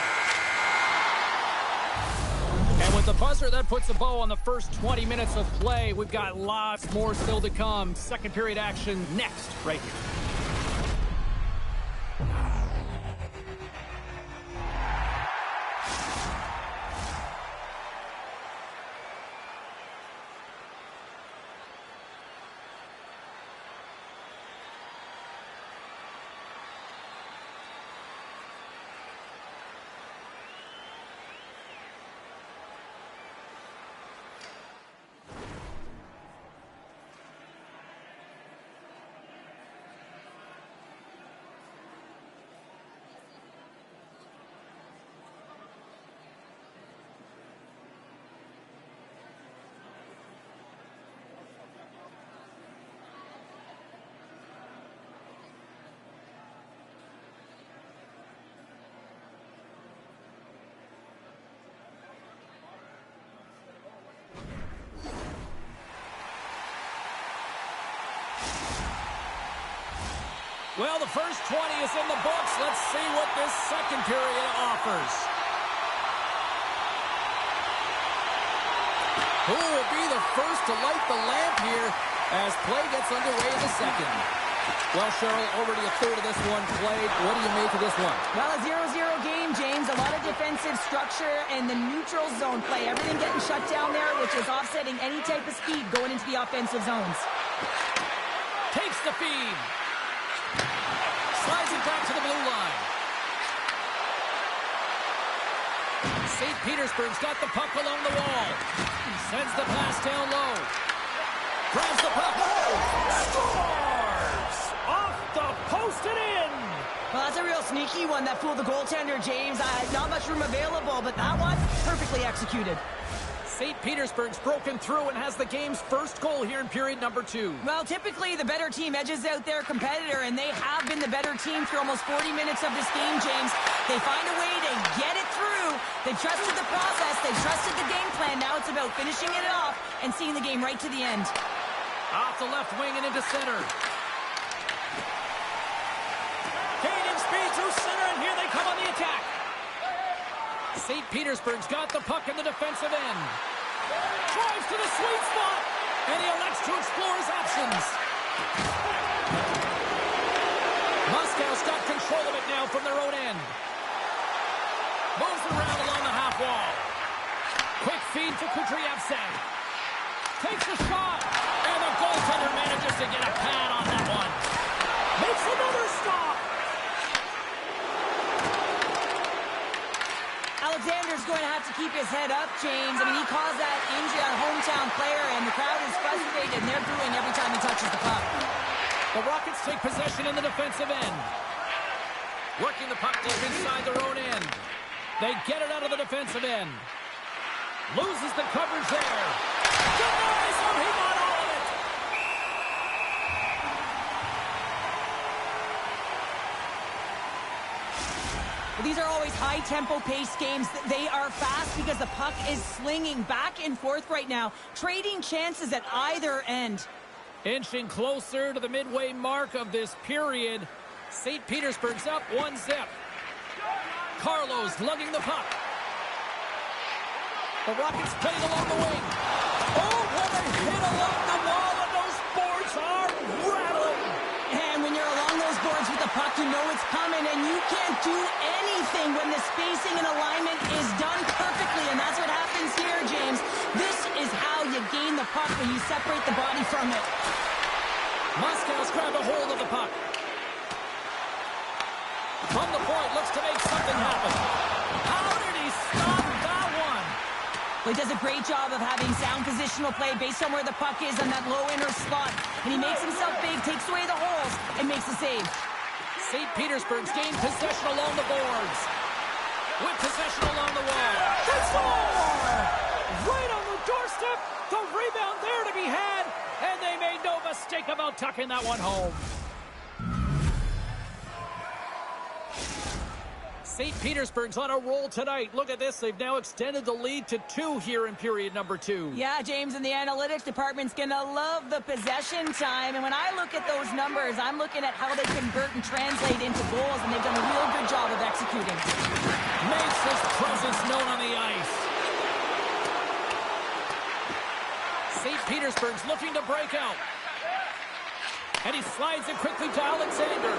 And with the buzzer, that puts a bow on the first 20 minutes of play. We've got lots more still to come. Second period action next, right here. Well, the first 20 is in the books. Let's see what this second period offers. Who will be the first to light the lamp here as play gets underway in the second? Well, Cheryl, already a third of this one played. What do you make of this one? Well, a 0-0 game, James. A lot of defensive structure and the neutral zone play. Everything getting shut down there, which is offsetting any type of speed going into the offensive zones. Takes the feed. Slides it back to the blue line. St. Petersburg's got the puck along the wall. Sends the pass down low. Grabs the puck. Scores! Off the post and in! Well, that's a real sneaky one that fooled the goaltender, James. Not much room available, but that one perfectly executed. St. Petersburg's broken through and has the game's first goal here in period number 2. Well, typically the better team edges out their competitor, and they have been the better team through almost 40 minutes of this game, James. They find a way to get it through. They trusted the process. They trusted the game plan. Now it's about finishing it off and seeing the game right to the end. Off the left wing and into center. Gaining speed through center, and here they come on the attack. St. Petersburg's got the puck in the defensive end. Drives to the sweet spot, and he elects to explore his options. Moscow's got control of it now from their own end. Moves around along the half wall. Quick feed to Kudryavtsev. Takes a shot, and the goaltender manages to get a pad on that one. Makes another stop. Alexander's going to have to keep his head up, James. I mean, he caused that injury on a hometown player, and the crowd is frustrated, and they're booing every time he touches the puck. The Rockets take possession in the defensive end. Working the puck deep inside their own end. They get it out of the defensive end. Loses the coverage there. Denies him. He got all of it. These are always high-tempo pace games. They are fast because the puck is slinging back and forth right now, trading chances at either end. Inching closer to the midway mark of this period. St. Petersburg's up 1-0. Carlos lugging the puck. The Rockets playing along the wing. Oh, what a hit along the wall, and those boards are rattling. And when you're along those boards with the puck, you know it's coming, and you can't do anything when the spacing and alignment is done perfectly, and that's what happens here, James. This is how you gain the puck, when you separate the body from it. Moscow's grabbed a hold of the puck. From the point, looks to make something happen. How did he stop that one? Well, he does a great job of having sound positional play based on where the puck is on that low inner slot. And he makes himself big, takes away the holes, and makes the save. St. Petersburg's gained possession along the boards. With possession along the wall. They score! Right on the doorstep. The rebound there to be had. And they made no mistake about tucking that one home. St. Petersburg's on a roll tonight. Look at this. They've now extended the lead to 2 here in period number 2. Yeah, James, and the analytics department's going to love the possession time. And when I look at those numbers, I'm looking at how they convert and translate into goals, and they've done a real good job of executing. Makes his presence known on the ice. St. Petersburg's looking to break out. And he slides it quickly to Alexander.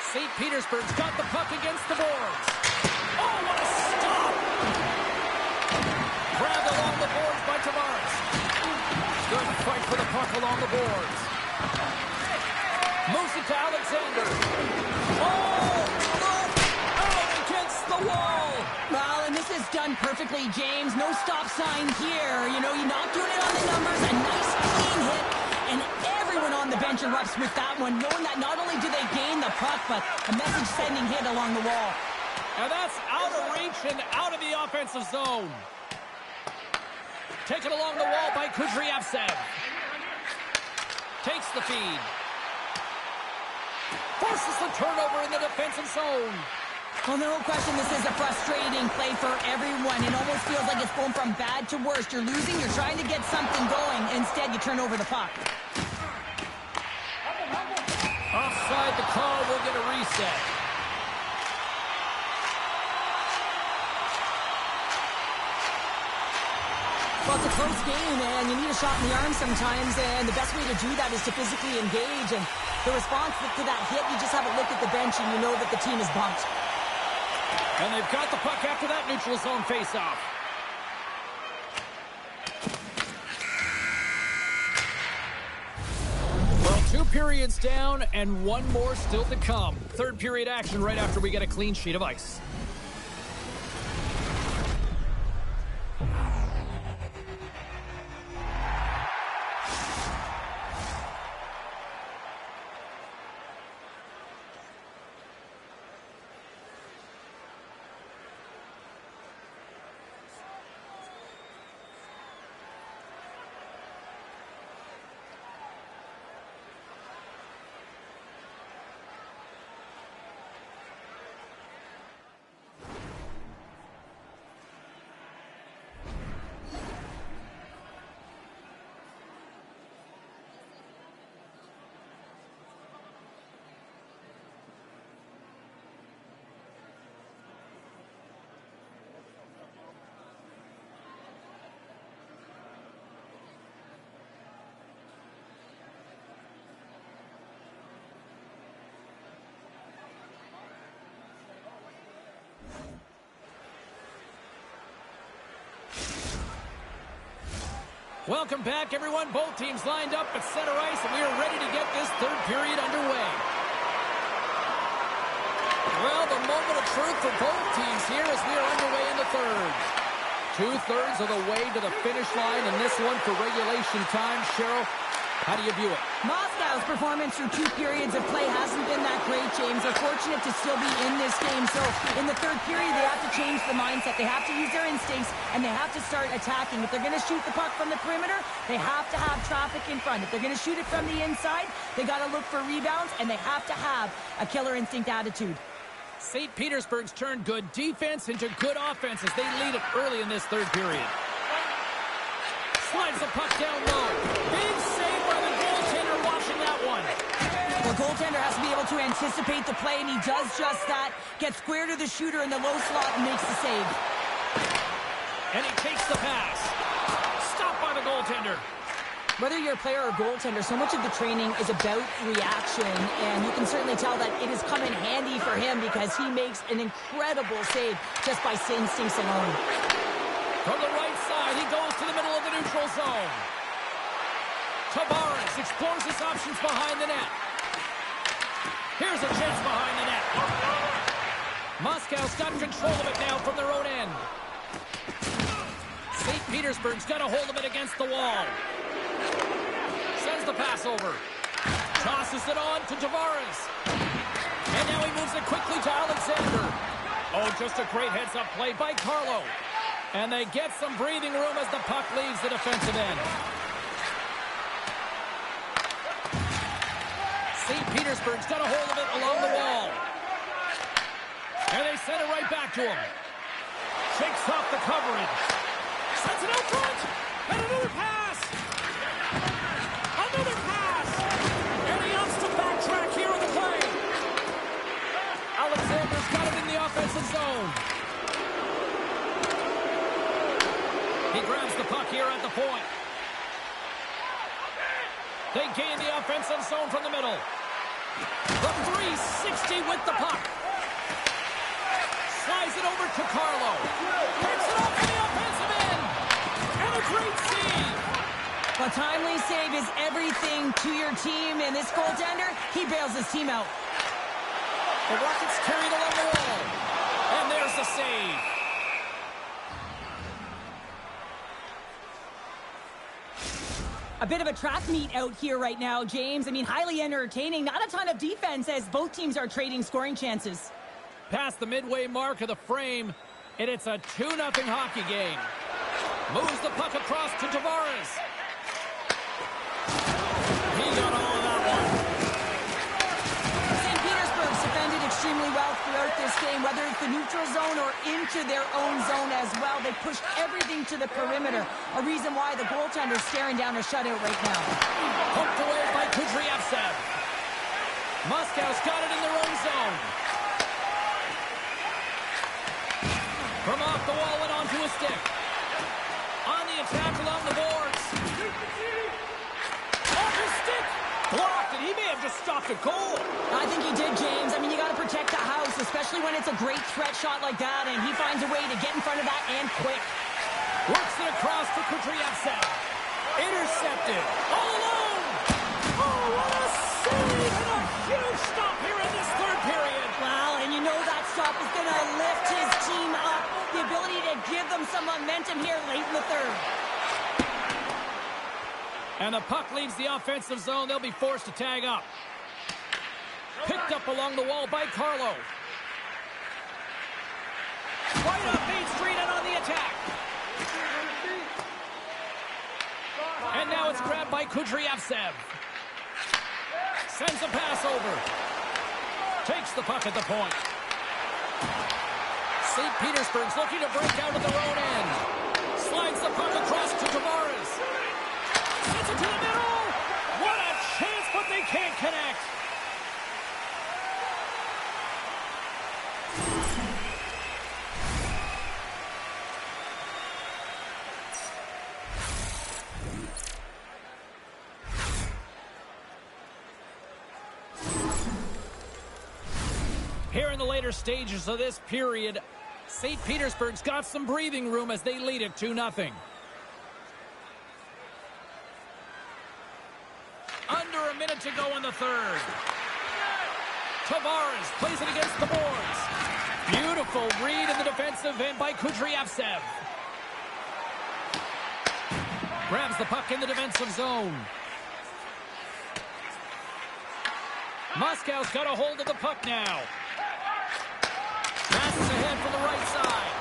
St. Petersburg's got the puck against the boards. Oh, what a stop! Grabbed along the boards by Tavares. Good fight for the puck along the boards. Moves it to Alexander. Oh, look! Out against the wall! Well, and this is done perfectly, James. No stop sign here. You know, you're not doing it on the numbers. A nice, clean hit. And everyone on the bench erupts with that one, knowing that not only do they gain the puck, but a message-sending hit along the wall. And that's out of reach and out of the offensive zone. Taken along the wall by Kudryavtsev. Takes the feed. Forces the turnover in the defensive zone. Well, no question, this is a frustrating play for everyone. It almost feels like it's going from bad to worse. You're losing, you're trying to get something going. Instead, you turn over the puck. Offside the call, we'll get a reset. Well, it's a close game, and you need a shot in the arm sometimes, and the best way to do that is to physically engage. And the response to that hit, you just have a look at the bench, and you know that the team is bumped. And they've got the puck after that neutral zone faceoff. Well, 2 periods down and 1 more still to come. Third period action right after we get a clean sheet of ice. Welcome back, everyone. Both teams lined up at center ice, and we are ready to get this third period underway. Well, the moment of truth for both teams here as we are underway in the third. 2/3 of the way to the finish line, and this one for regulation time. Cheryl, how do you view it? Moscow's performance through 2 periods of play hasn't been that great, James. They're fortunate to still be in this game. So in the third period, they have to change the mindset. They have to use their instincts, and they have to start attacking. If they're going to shoot the puck from the perimeter, they have to have traffic in front. If they're going to shoot it from the inside, they got to look for rebounds, and they have to have a killer instinct attitude. St. Petersburg's turned good defense into good offense as they lead it early in this third period. Slides the puck down low. Big save by the goaltender watching that one. The goaltender has to be able to anticipate the play, and he does just that. Gets square to the shooter in the low slot and makes the save. And he takes the pass. Stopped by the goaltender. Whether you're a player or a goaltender, so much of the training is about reaction, and you can certainly tell that it has come in handy for him because he makes an incredible save just by instincts alone. From the right side, he goes to the middle of the neutral zone. Tavares explores his options behind the net. Here's a chance behind the net. Moscow's got control of it now from their own end. St. Petersburg's got a hold of it against the wall. Sends the pass over. Tosses it on to Tavares. And now he moves it quickly to Alexander. Oh, just a great heads-up play by Carlo. And they get some breathing room as the puck leaves the defensive end. St. Petersburg's got a hold of it along the wall. And they send it right back to him. Shakes off the coverage. Sends it out front. And another pass. Another pass. And he opts to backtrack here on the play. Alexander's got it in the offensive zone. He grabs the puck here at the point. They gain the offensive zone from the middle. The 360 with the puck. Slides it over to Carlo. Picks it up in the offensive end. And a great save. A timely save is everything to your team, and this goaltender, he bails his team out. The Rockets carried along the wall. And there's the save. A bit of a track meet out here right now, James. I mean, highly entertaining. Not a ton of defense as both teams are trading scoring chances. Past the midway mark of the frame, and it's a 2-0 hockey game. Moves the puck across to Tavares. He got all of that one. St. Petersburg's defended extremely well throughout this game, whether it's more into their own zone as well. They pushed everything to the perimeter, a reason why the goaltender's staring down a shutout right now. Poked away by Kudryavtsev. Moscow's got it in their own zone. From off the wall and onto a stick. On the attack along the boards. Off his stick. Blocked, and he may have just stopped a goal. I think he did, James. I mean, you got to protect the house, especially when it's a great threat shot like that, and he finds a way to get in front of that and quick. Works it across to Kudryavtsev. Intercepted. All alone. Oh, what a save and a huge stop here in this third period. Wow, and you know that stop is going to lift his team up. The ability to give them some momentum here late in the third. And the puck leaves the offensive zone. They'll be forced to tag up. Picked up along the wall by Carlo. Right up Main Street and on the attack. And now it's grabbed by Kudryavtsev. Sends a pass over. Takes the puck at the point. St. Petersburg's looking to break out of their own end. Slides the puck across to Tavares. Sends it to the middle. What a chance, but they can't connect. Here in the later stages of this period, St. Petersburg's got some breathing room as they lead it 2-0. Under a minute to go in the third. Tavares plays it against the boards. Beautiful read in the defensive end by Kudryavtsev. Grabs the puck in the defensive zone. Moscow's got a hold of the puck now. Passes ahead from the right side.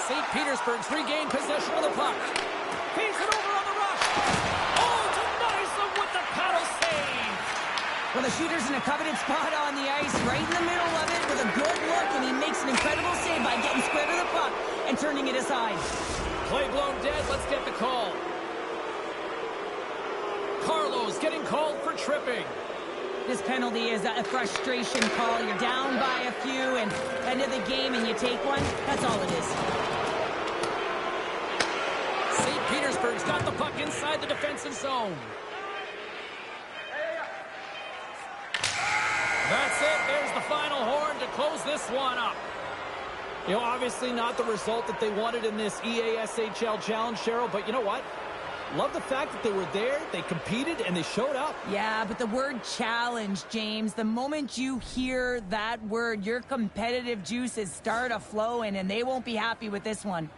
St. Petersburg's regained possession of the puck. Feeds it over on the rush. Oh, denies them with the paddle save. Well, the shooter's in a coveted spot on the ice, right in the middle of it with a good look, and he makes an incredible save by getting square to the puck and turning it aside. Play blown dead. Let's get the call. Carlo's getting called for tripping. This penalty is a frustration call. You're down by a few, and end of the game, and you take one. That's all it is. St. Petersburg's got the puck inside the defensive zone. That's it. There's the final horn to close this one up. You know, obviously not the result that they wanted in this EASHL challenge, Cheryl, but you know what? Love the fact that they were there, they competed, and they showed up. Yeah, but the word challenge, James, the moment you hear that word, your competitive juices start a-flowing, and they won't be happy with this one.